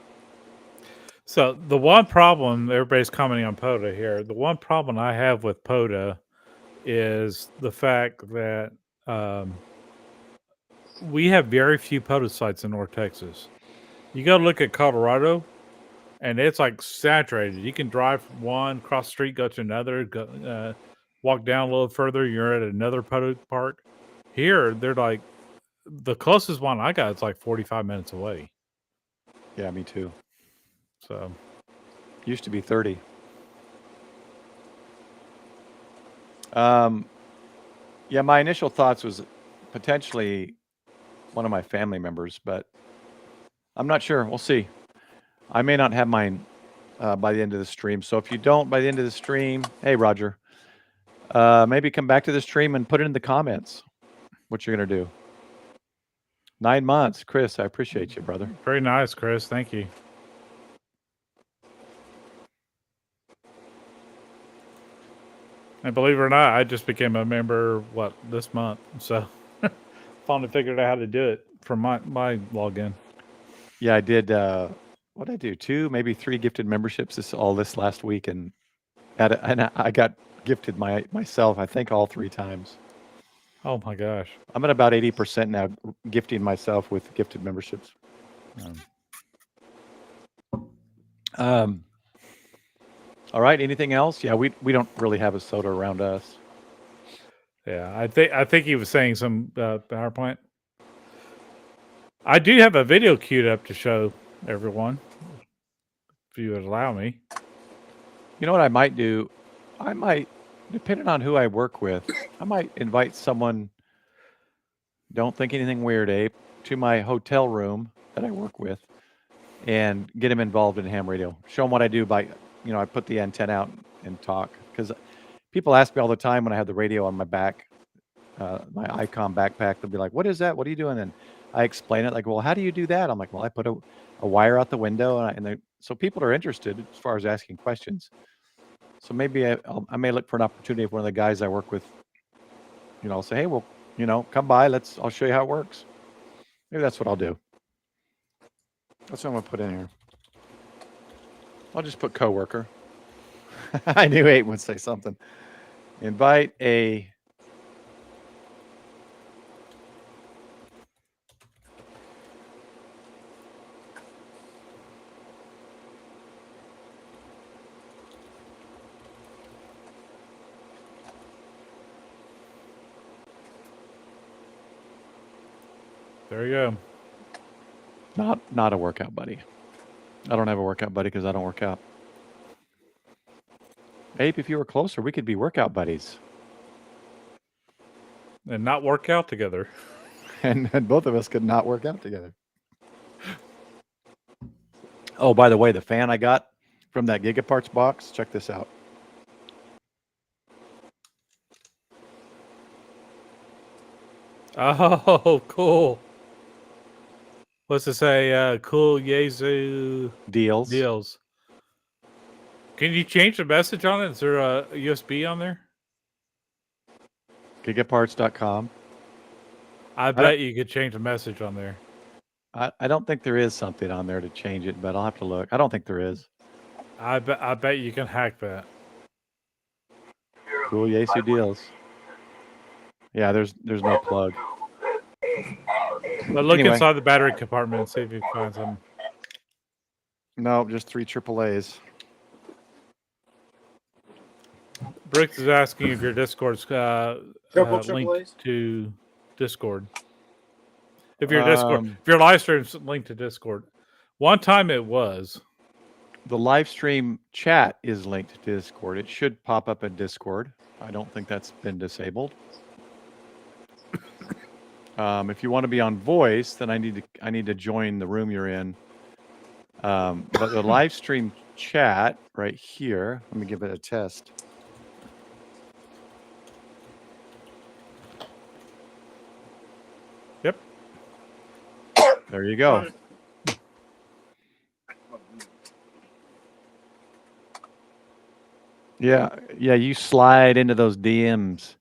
So the one problem, everybody's commenting on POTA here, the one problem I have with POTA is the fact that we have very few POTA sites in North Texas. You go look at Colorado, and it's like saturated. You can drive from one, cross the street, go to another, walk down a little further, you're at another POTA park. Here, they're like, the closest one I got is like 45 minutes away. Yeah, me too. So, used to be 30. Yeah, my initial thoughts was potentially one of my family members, but I'm not sure. We'll see. I may not have mine by the end of the stream. So if you don't by the end of the stream, hey, Roger, maybe come back to the stream and put it in the comments what you're going to do. 9 months. Chris, I appreciate you, brother. Very nice, Chris. Thank you. And believe it or not, I just became a member, this month. So finally figured out how to do it from my login. Yeah, I did. What did I do? 2, maybe 3 gifted memberships this last week, and I got gifted myself, I think, all 3 times. Oh my gosh. I'm at about 80% now gifting myself with gifted memberships. All right. Anything else? Yeah, we don't really have a soda around us. Yeah, I think he was saying some power plant. I do have a video queued up to show everyone, if you would allow me. You know what I might do? I might, depending on who I work with, I might invite someone, don't think anything weird, Abe, to my hotel room that I work with and get him involved in ham radio. Show him what I do by, I put the antenna out and talk. Because people ask me all the time when I have the radio on my back, my Icon backpack, they'll be like, what is that? What are you doing? And I explain it like, well, how do you do that? I'm like, well, I put a wire out the window, so people are interested as far as asking questions. So maybe I may look for an opportunity if one of the guys I work with, I'll say, hey, well, come by. I'll show you how it works. Maybe that's what I'll do. That's what I'm gonna put in here. I'll just put coworker. I knew Abe would say something. Invite a There you go. not a workout buddy. I don't have a workout buddy because I don't work out. Abe, if you were closer, we could be workout buddies. And not work out together. And both of us could not work out together. Oh, by the way, the fan I got from that Gigaparts box, check this out. Oh, cool. What's it say? Cool Yezu Deals. Can you change the message on it? Is there a USB on there? Gigaparts.com. I bet you could change the message on there. I don't think there is something on there to change it, but I'll have to look. I don't think there is. I bet you can hack that. Cool Yesu Deals. Yeah, there's no plug. But look Anyway. inside the battery compartment and see if you can find something. No, just 3 AAAs. Bricks is asking if your Discord's Triple linked AAAs? to Discord. If your live stream's linked to Discord. One time it was. The live stream chat is linked to Discord. It should pop up in Discord. I don't think that's been disabled. If you want to be on voice, then I need to join the room you're in. But the live stream chat right here, let me give it a test. Yep. There you go. Yeah, you slide into those DMs.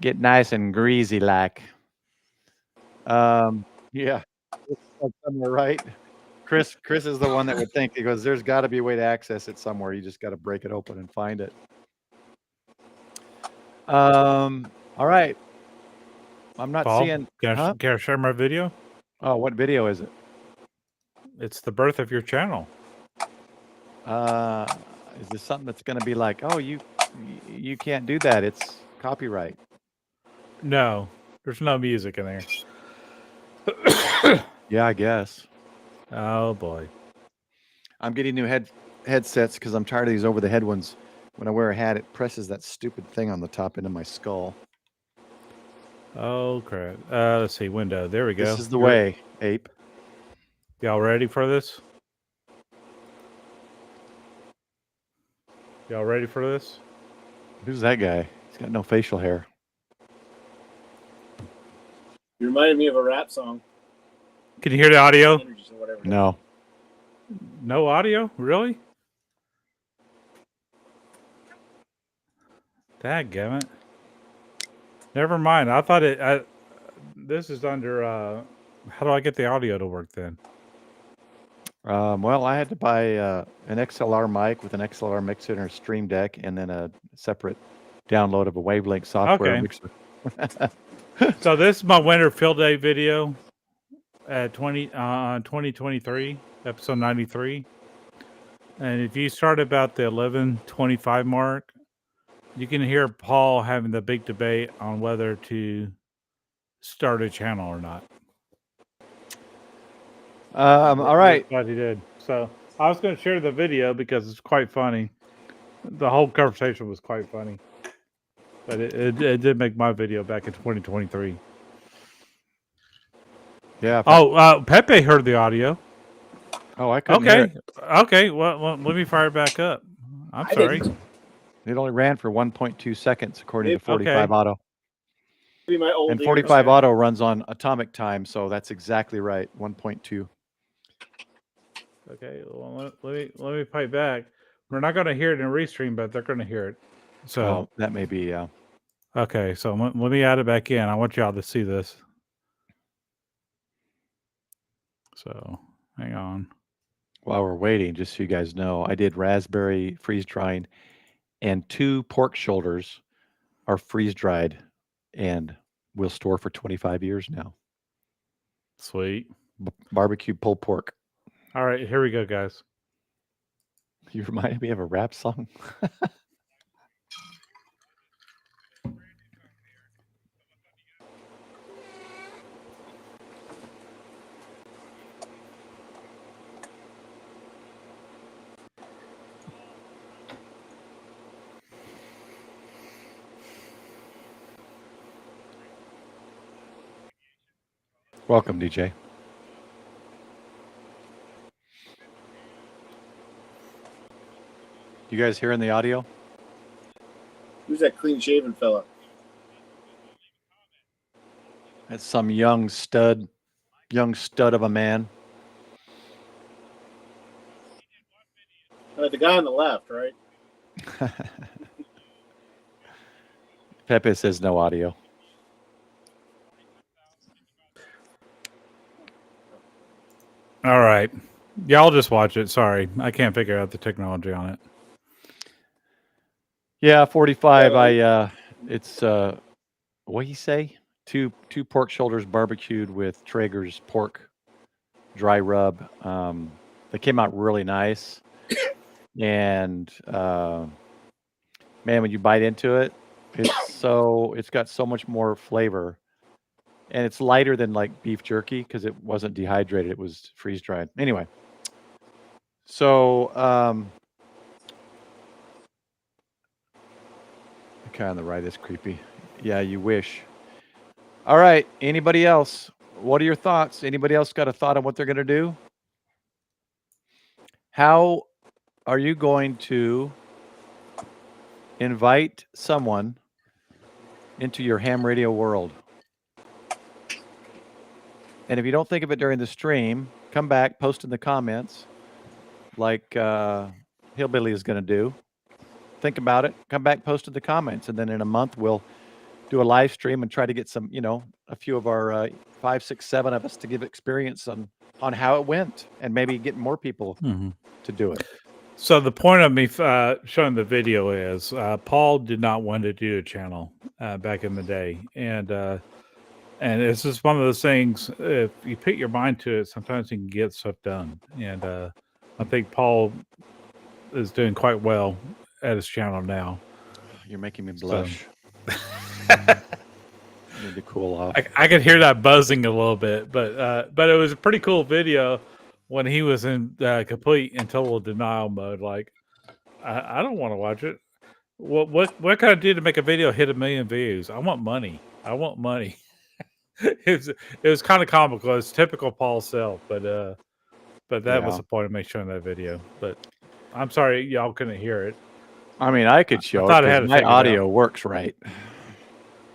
Get nice and greasy like. Yeah. Somewhere, right? Chris is the one that would think, he goes, there's got to be a way to access it somewhere. You just got to break it open and find it. All right. I'm not Paul, seeing. Can I share my video? Oh, what video is it? It's the birth of your channel. Is this something that's going to be like, oh, you can't do that. It's copyright. No, there's no music in there. Yeah, I guess. Oh boy. I'm getting new headsets because I'm tired of these over the head ones. When I wear a hat, it presses that stupid thing on the top into my skull. Oh crap. Let's see, window. There we go. This is the way, Ape. Y'all ready for this? Y'all ready for this? Who's that guy? He's got no facial hair. You reminded me of a rap song. Can you hear the audio? Energies or whatever. No. No audio? Really? Dadgummit. Never mind. I thought this is under how do I get the audio to work then? Well, I had to buy an XLR mic with an XLR mixer and a Stream Deck, and then a separate download of a Wavelength software mixer. So this is my winter field day video at 2023, episode 93. And if you start about the 11:25 mark, you can hear Paul having the big debate on whether to start a channel or not. All right. Glad he did. So I was going to share the video because it's quite funny. The whole conversation was quite funny. But it did make my video back in 2023. Yeah. Pepe heard the audio. Oh, I couldn't hear it. Okay. Well, let me fire it back up. I'm sorry. It only ran for 1.2 seconds, according to 45 Auto. My old and 45 Auto runs on atomic time, so that's exactly right. 1.2. Okay, well, let me pipe back. We're not going to hear it in Restream, but they're going to hear it. So Oh, that may be, yeah. Okay, so let me add it back in. I want y'all to see this. So hang on. While we're waiting, just so you guys know, I did raspberry freeze drying, and 2 pork shoulders are freeze dried and will store for 25 years now. Sweet. Barbecue pulled pork. All right, here we go, guys. You reminded me of a rap song. Welcome, DJ. You guys hearing the audio? Who's that clean-shaven fella? That's some young stud of a man. The guy on the left, right? Pepe says no audio. All right. Y'all just watch it. Sorry. I can't figure out the technology on it. Yeah, 45. It's what he say? Two pork shoulders barbecued with Traeger's pork dry rub. They came out really nice. And man, when you bite into it, it's got so much more flavor. And it's lighter than like beef jerky because it wasn't dehydrated, it was freeze dried. Anyway. So the guy on the right is creepy. Yeah, you wish. All right. Anybody else? What are your thoughts? Anybody else got a thought on what they're going to do? How are you going to invite someone into your ham radio world? And if you don't think of it during the stream, come back, post in the comments like Hillbilly is going to do. Think about it. Come back, post in the comments. And then in a month, we'll do a live stream and try to get some, a few of our 5, 6, 7 of us to give experience on how it went and maybe get more people to do it. So the point of me showing the video is Paul did not want to do a channel back in the day. And it's just one of those things, if you put your mind to it, sometimes you can get stuff done. And I think Paul is doing quite well at his channel now. You're making me blush. So. Need to cool off. I could hear that buzzing a little bit, but it was a pretty cool video when he was in complete and total denial mode. Like, I don't want to watch it. What can I do to make a video hit 1 million views? I want money. It was kind of comical. It's typical Paul self, but that was the point of me showing that video. But I'm sorry y'all couldn't hear it. I mean, I could show it because my audio works right.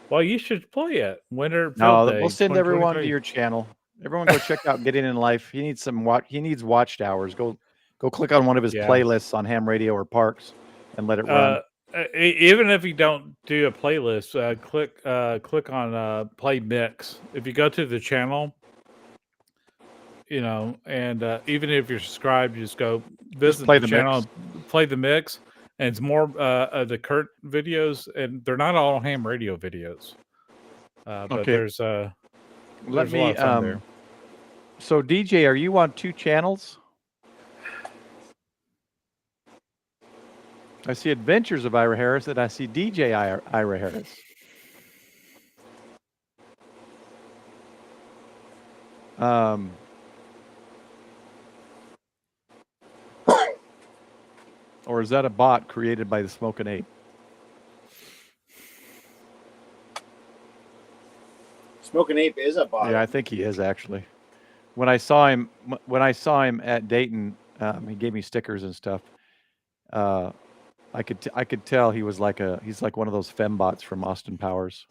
Well, you should play it. Winter. No, we'll send everyone to your channel. Everyone go check out Getting in Life. He needs he needs watched hours. Go click on one of his playlists on ham radio or parks and let it run. Even if you don't do a playlist, click on play mix. If you go to the channel, and even if you're subscribed, you just go visit the channel, play the mix, and it's more of the Kurt videos, and they're not all ham radio videos. But there's a lot of fun there. So DJ, are you on 2 channels? I see Adventures of Ira Harris and I see DJ Ira Harris. Or is that a bot created by the Smoking Ape? Smoking Ape is a bot. Yeah, I think he is actually. When I saw him at Dayton, he gave me stickers and stuff. I could tell he's like one of those fembots from Austin Powers.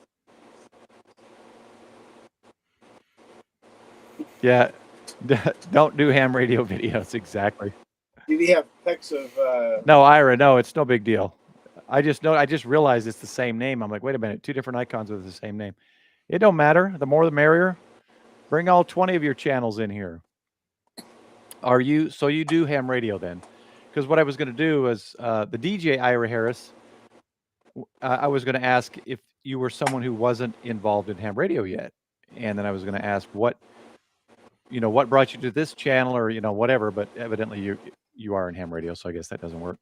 Yeah, Don't do ham radio videos. Exactly. Did he have pics of? No, Ira. No, it's no big deal. I just realized it's the same name. I'm like, wait a minute, 2 different icons with the same name. It don't matter. The more the merrier. Bring all 20 of your channels in here. So you do ham radio then? Because what I was going to do was the DJ Ira Harris. I was going to ask if you were someone who wasn't involved in ham radio yet, and then I was going to ask what brought you to this channel or whatever. But evidently you are in ham radio, so I guess that doesn't work.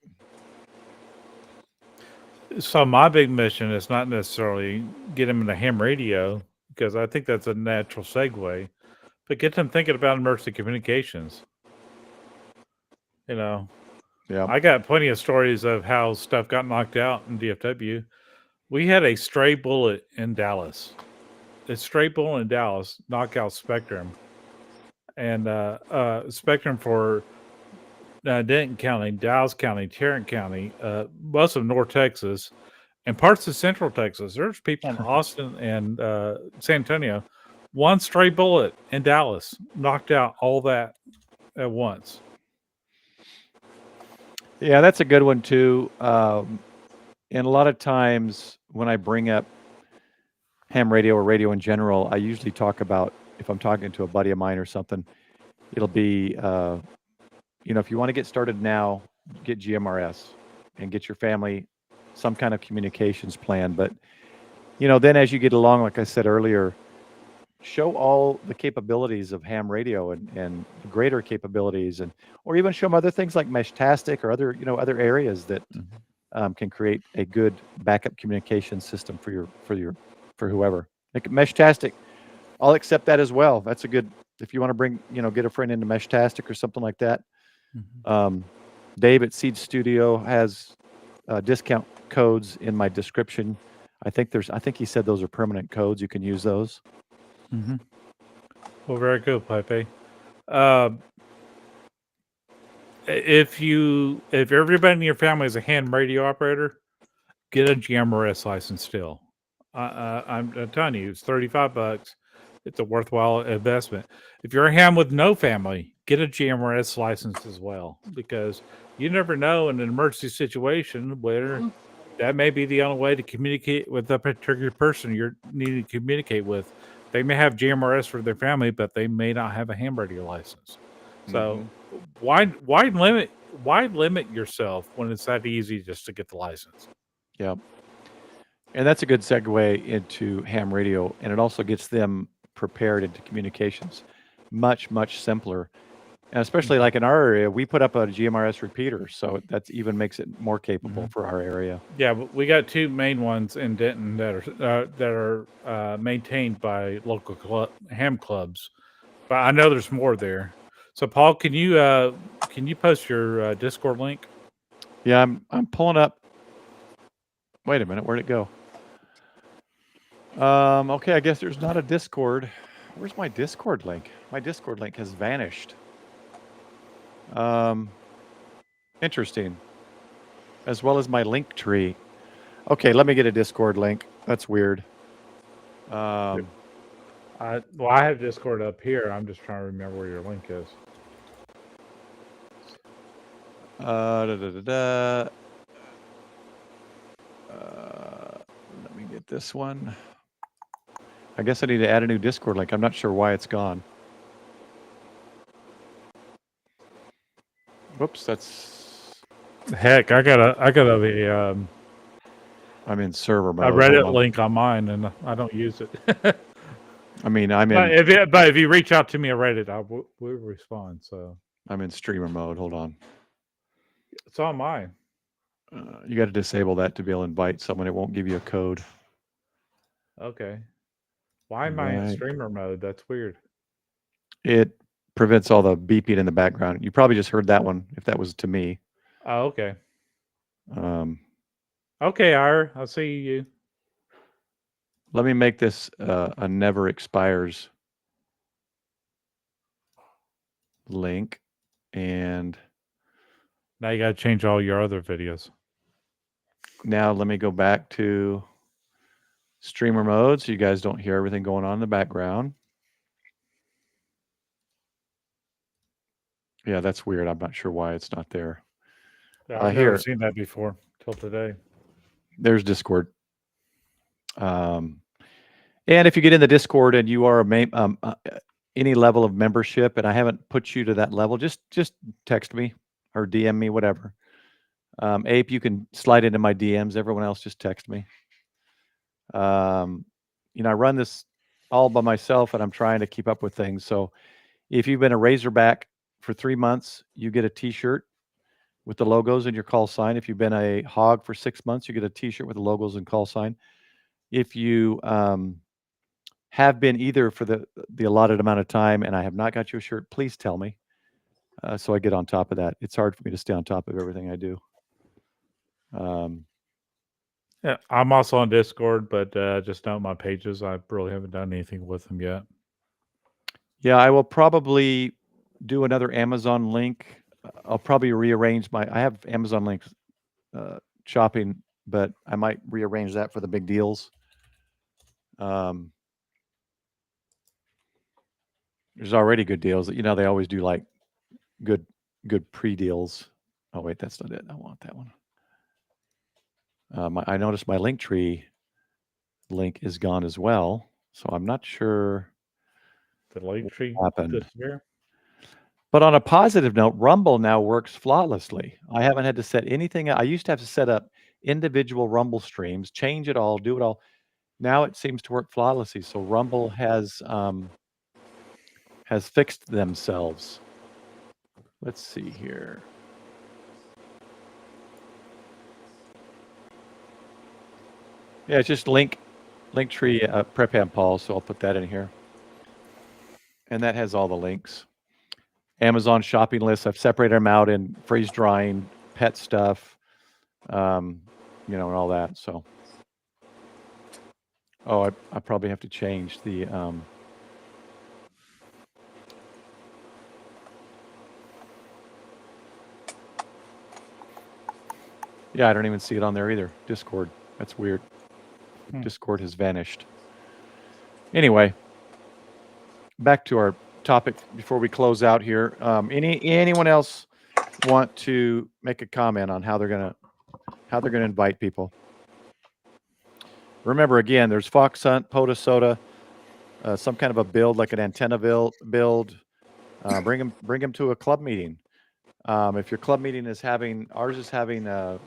So my big mission is not necessarily get them into ham radio, because I think that's a natural segue, but get them thinking about emergency communications. Yeah. I got plenty of stories of how stuff got knocked out in DFW. We had a stray bullet in Dallas. A stray bullet in Dallas knocked out Spectrum. And Spectrum for Denton County, Dallas County, Tarrant County, most of North Texas, and parts of Central Texas. There's people in Austin and San Antonio. One stray bullet in Dallas knocked out all that at once. Yeah, that's a good one too. And a lot of times when I bring up ham radio or radio in general, I usually talk about, if I'm talking to a buddy of mine or something, it'll be, if you want to get started now, get GMRS and get your family some kind of communications plan. But, then as you get along, like I said earlier, show all the capabilities of ham radio and greater capabilities, or even show them other things like Meshtastic or other areas that can create a good backup communication system for whoever. Like Meshtastic, I'll accept that as well. That's a good, if you want to bring, get a friend into Meshtastic or something like that. Dave at Seed Studio has discount codes in my description. I think he said those are permanent codes. You can use those. Well, very good, Pepe. If everybody in your family is a ham radio operator, get a GMRS license still. I'm telling you, it's $35. It's a worthwhile investment. If you're a ham with no family, get a GMRS license as well, because you never know in an emergency situation where that may be the only way to communicate with the particular person you're needing to communicate with. They may have GMRS for their family, but they may not have a ham radio license. So why limit yourself when it's that easy just to get the license? Yeah. And that's a good segue into ham radio, and it also gets them prepared into communications much, much simpler. And especially like in our area, we put up a GMRS repeater, so that even makes it more capable for our area. Yeah, but we got 2 main ones in Denton that are maintained by local ham clubs, but I know there's more there. So Paul, can you post your Discord link? Yeah, I'm pulling up. Wait a minute, where'd it go? Okay, I guess there's not a Discord. Where's my Discord link? My Discord link has vanished. Interesting. As well as my link tree. Okay, let me get a Discord link. That's weird. I have Discord up here. I'm just trying to remember where your link is. Let me get this one. I guess I need to add a new Discord link. I'm not sure why it's gone. Whoops, that's. Heck, I got a I'm in server mode. a Reddit link on mine, and I don't use it. I mean, I'm in. But if you reach out to me on Reddit, we'll respond. So I'm in streamer mode. Hold on. It's on mine. You got to disable that to be able to invite someone. It won't give you a code. Okay. Why am I in streamer mode? That's weird. It prevents all the beeping in the background. You probably just heard that one if that was to me. Oh, okay. Okay, Ira, I'll see you. Let me make this a never expires link. And now you got to change all your other videos. Now let me go back to streamer mode so you guys don't hear everything going on in the background. Yeah, that's weird. I'm not sure why it's not there. Yeah, I've never seen that before till today. There's Discord. And if you get in the Discord and you are any level of membership, and I haven't put you to that level, just text me or DM me, whatever. Ape, you can slide into my DMs. Everyone else, just text me. I run this all by myself, and I'm trying to keep up with things. So if you've been a Razorback for 3 months, you get a T-shirt with the logos and your call sign. If you've been a Hog for 6 months, you get a T-shirt with the logos and call sign. If you have been either for the allotted amount of time and I have not got you a shirt, please tell me, so I get on top of that. It's hard for me to stay on top of everything I do. Yeah, I'm also on Discord, but just not my pages. I really haven't done anything with them yet. Yeah, I will probably do another Amazon link. I'll probably rearrange I have Amazon links shopping, but I might rearrange that for the big deals. There's already good deals. They always do like good pre-deals. Oh wait, that's not it. I want that one. I noticed my Linktree link is gone as well, so I'm not sure the Linktree happened. Disappear? But on a positive note, Rumble now works flawlessly. I haven't had to set anything. I used to have to set up individual Rumble streams, change it all, do it all. Now it seems to work flawlessly. So Rumble has fixed themselves. Let's see here. Yeah, it's just Linktree Prep and Paul, so I'll put that in here. And that has all the links. Amazon shopping lists, I've separated them out in freeze drying, pet stuff, and all that. So, I probably have to change the. Yeah, I don't even see it on there either. Discord. That's weird. Discord has vanished. Anyway, back to our topic before we close out here. Anyone else want to make a comment on how they're gonna invite people? Remember, again, there's Fox Hunt, POTUS Soda, some kind of a build like an antenna build. Bring them to a club meeting. If your club meeting is ours is having a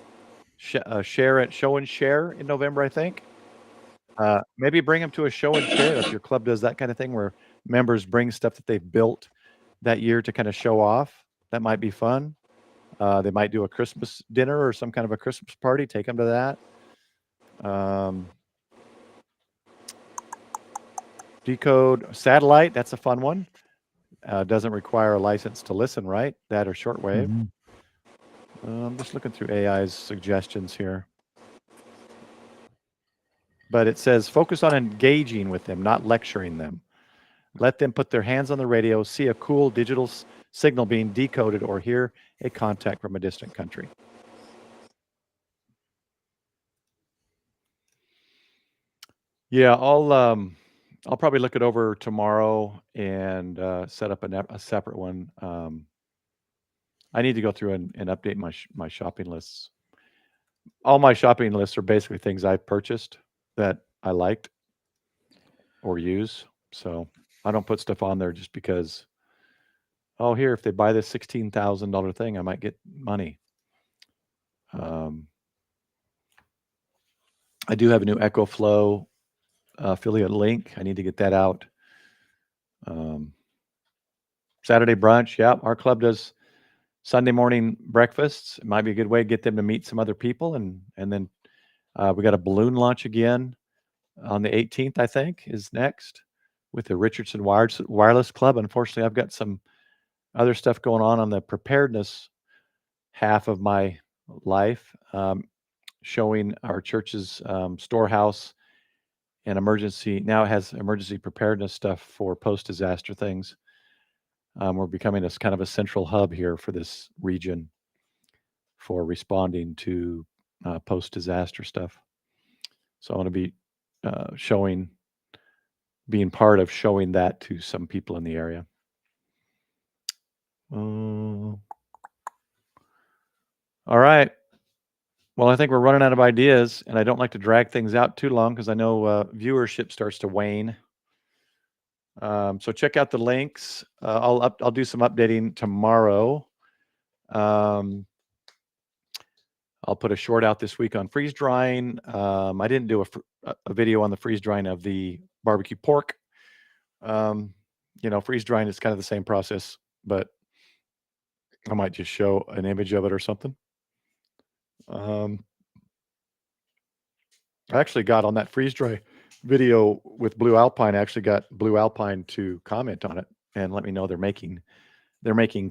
show and share in November, I think. Maybe bring them to a show and share if your club does that kind of thing where members bring stuff that they've built that year to kind of show off. That might be fun. They might do a Christmas dinner or some kind of a Christmas party. Take them to that. Decode satellite. That's a fun one. Doesn't require a license to listen, right? That or shortwave. Mm-hmm. I'm just looking through AI's suggestions here. But it says focus on engaging with them, not lecturing them. Let them put their hands on the radio, see a cool digital signal being decoded, or hear a contact from a distant country. Yeah, I'll probably look it over tomorrow and set up a separate one. I need to go through and update my shopping lists. All my shopping lists are basically things I've purchased that I liked or use. So I don't put stuff on there just because, here, if they buy this $16,000 thing, I might get money. I do have a new EchoFlow affiliate link. I need to get that out. Saturday brunch. Yeah, our club does Sunday morning breakfasts. It might be a good way to get them to meet some other people. And then we got a balloon launch again on the 18th, I think, is next with the Richardson Wireless Club. Unfortunately, I've got some other stuff going on the preparedness half of my life, showing our church's storehouse and now it has emergency preparedness stuff for post-disaster things. We're becoming this kind of a central hub here for this region for responding to post-disaster stuff. So I want to be being part of showing that to some people in the area. All right. Well, I think we're running out of ideas, and I don't like to drag things out too long because I know viewership starts to wane. So check out the links. I'll do some updating tomorrow. I'll put a short out this week on freeze drying. I didn't do a video on the freeze drying of the barbecue pork. Freeze drying is kind of the same process, but I might just show an image of it or something. I actually got on that freeze dry video with Blue Alpine. I actually got Blue Alpine to comment on it and let me know they're making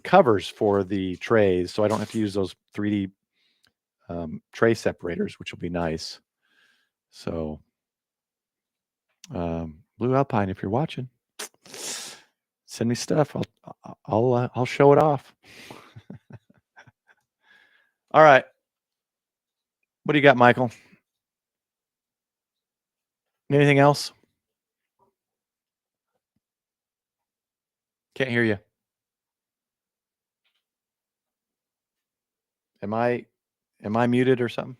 covers for the trays, so I don't have to use those 3D tray separators, which will be nice. So, Blue Alpine, if you're watching, send me stuff. I'll show it off. All right. What do you got, Michael? Anything else? Can't hear you. Am I muted or something?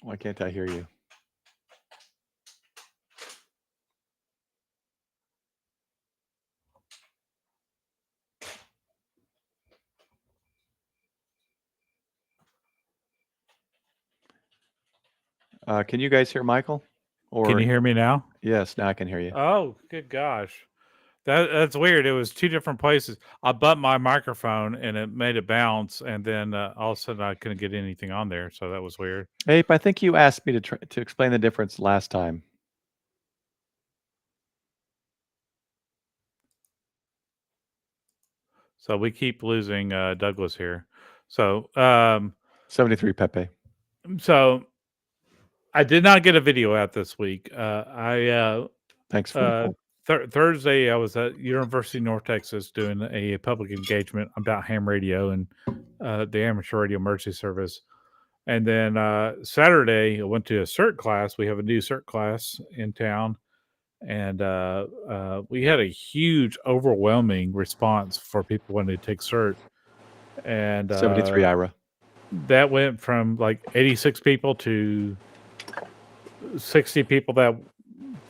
Why can't I hear you? Can you guys hear Michael? Or Can you hear me now? Yes, now I can hear you. Oh, good gosh. That's weird. It was two different places. I bumped my microphone and it made it bounce, and then all of a sudden I couldn't get anything on there, so that was weird. Ape, I think you asked me to explain the difference last time. So we keep losing Douglas here. So 73 Pepe. So I did not get a video out this week. Thanks for Thursday, I was at University of North Texas doing a public engagement about ham radio and the amateur radio emergency service. And then Saturday, I went to a CERT class. We have a new CERT class in town. And we had a huge, overwhelming response for people wanting to take CERT. And 73 IRA. That went from like 86 people to 60 people that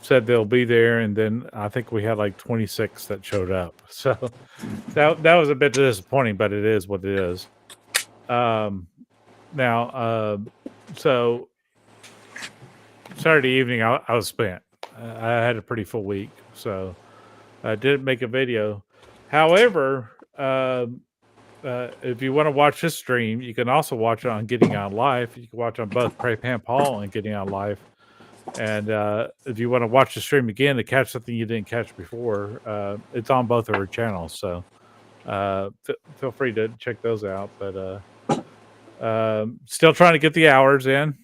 said they'll be there, and then I think we had like 26 that showed up. So that was a bit disappointing, but it is what it is. So Saturday evening I was spent. I had a pretty full week, so I didn't make a video. However, if you want to watch this stream, you can also watch it on Getting On Live. You can watch on both Pray Pam Paul and Getting On Live. And if you want to watch the stream again to catch something you didn't catch before, it's on both of our channels. So feel free to check those out. But still trying to get the hours in.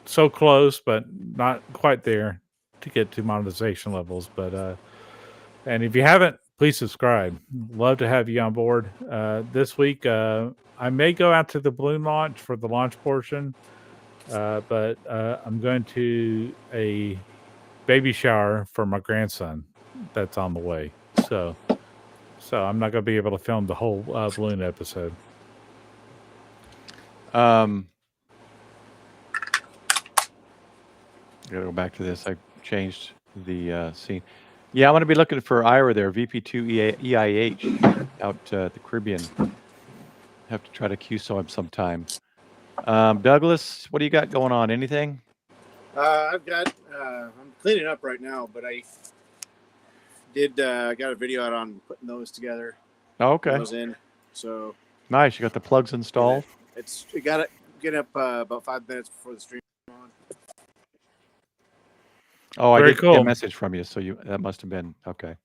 So close, but not quite there to get to monetization levels. But and if you haven't, please subscribe. Love to have you on board. This week, I may go out to the balloon launch for the launch portion. But I'm going to a baby shower for my grandson that's on the way. So I'm not going to be able to film the whole balloon episode. Gotta go back to this. I changed the scene. Yeah, I'm going to be looking for Ira there, VP2 EIH out at the Caribbean. Have to try to QSO him sometime. Douglas, what do you got going on? Anything? I've got. I'm cleaning up right now, but I did got a video out on putting those together. Oh, okay. Those in. So nice. You got the plugs installed. We got it. Get up about 5 minutes before the stream on. Oh, I did get a message from you, so that must have been okay.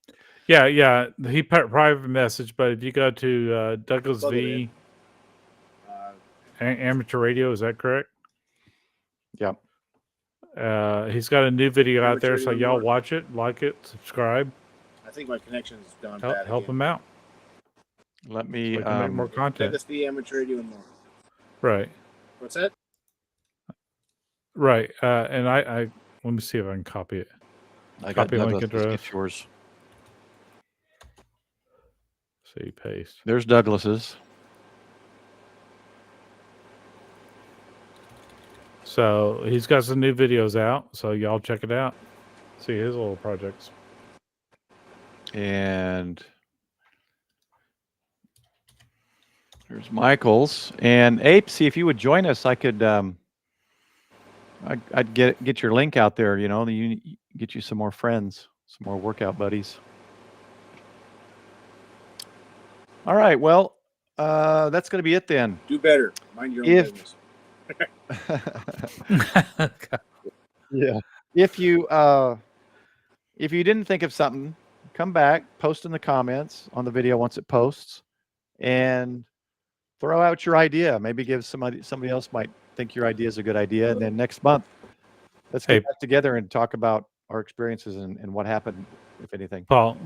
Yeah. He put private message, but if you go to Douglas V. Amateur radio, is that correct? Yep. He's got a new video out there, so y'all watch it, like it, subscribe. I think my connection's gone bad. Help him out. Let me make more content. Douglas V amateur radio and more. Right. What's that? Right. And I Let me see if I can copy it. I got Copy link Douglas. address. Get yours. See, paste. There's Douglas's. So he's got some new videos out. So y'all check it out. See his little projects. And there's Michael's. And Ape, see if you would join us, I could I'd get your link out there, you get you some more friends, some more workout buddies. All right, well, that's going to be it then. Do better. Mind your own business. Yeah. If you didn't think of something, come back, post in the comments on the video once it posts, and throw out your idea. Maybe give somebody else might think your idea is a good idea. And then next month, let's get back together and talk about our experiences and what happened, if anything. Paul,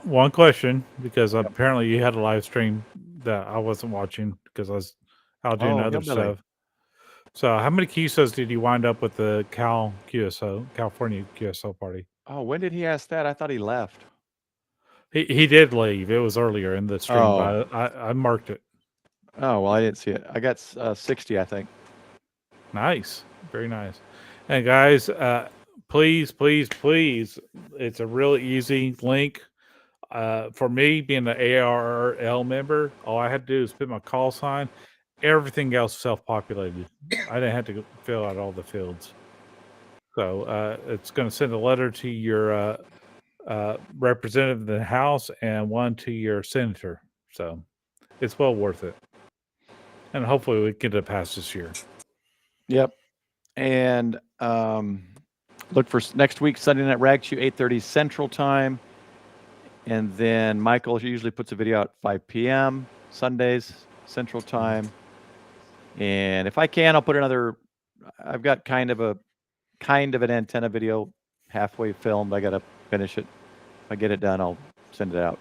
one question, because apparently you had a live stream that I wasn't watching because I was out doing other stuff. So how many QSOs did you wind up with the California QSO party? Oh, when did he ask that? I thought he left. He did leave. It was earlier in the stream, but I marked it. Oh, well, I didn't see it. I got 60, I think. Nice. Very nice. And guys, please, it's a really easy link. For me, being an ARL member, all I had to do is put my call sign. Everything else self-populated. I didn't have to fill out all the fields. So it's going to send a letter to your representative in the House and one to your senator. So it's well worth it. And hopefully we get it passed this year. Yep. And look for next week, Sunday night Ragchew, 8:30 Central Time. And then Michael usually puts a video out at 5 p.m. Sundays Central Time. And if I can, I'll put I've got kind of an antenna video halfway filmed. I got to finish it. If I get it done, I'll send it out.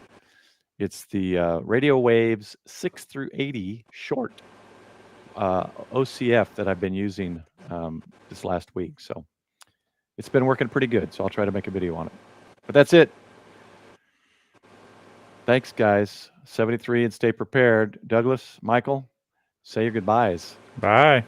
It's the Radio Waves 6 through 80 short OCF that I've been using this last week. So it's been working pretty good. So I'll try to make a video on it. But that's it. Thanks, guys. 73 and stay prepared. Douglas, Michael, say your goodbyes. Bye.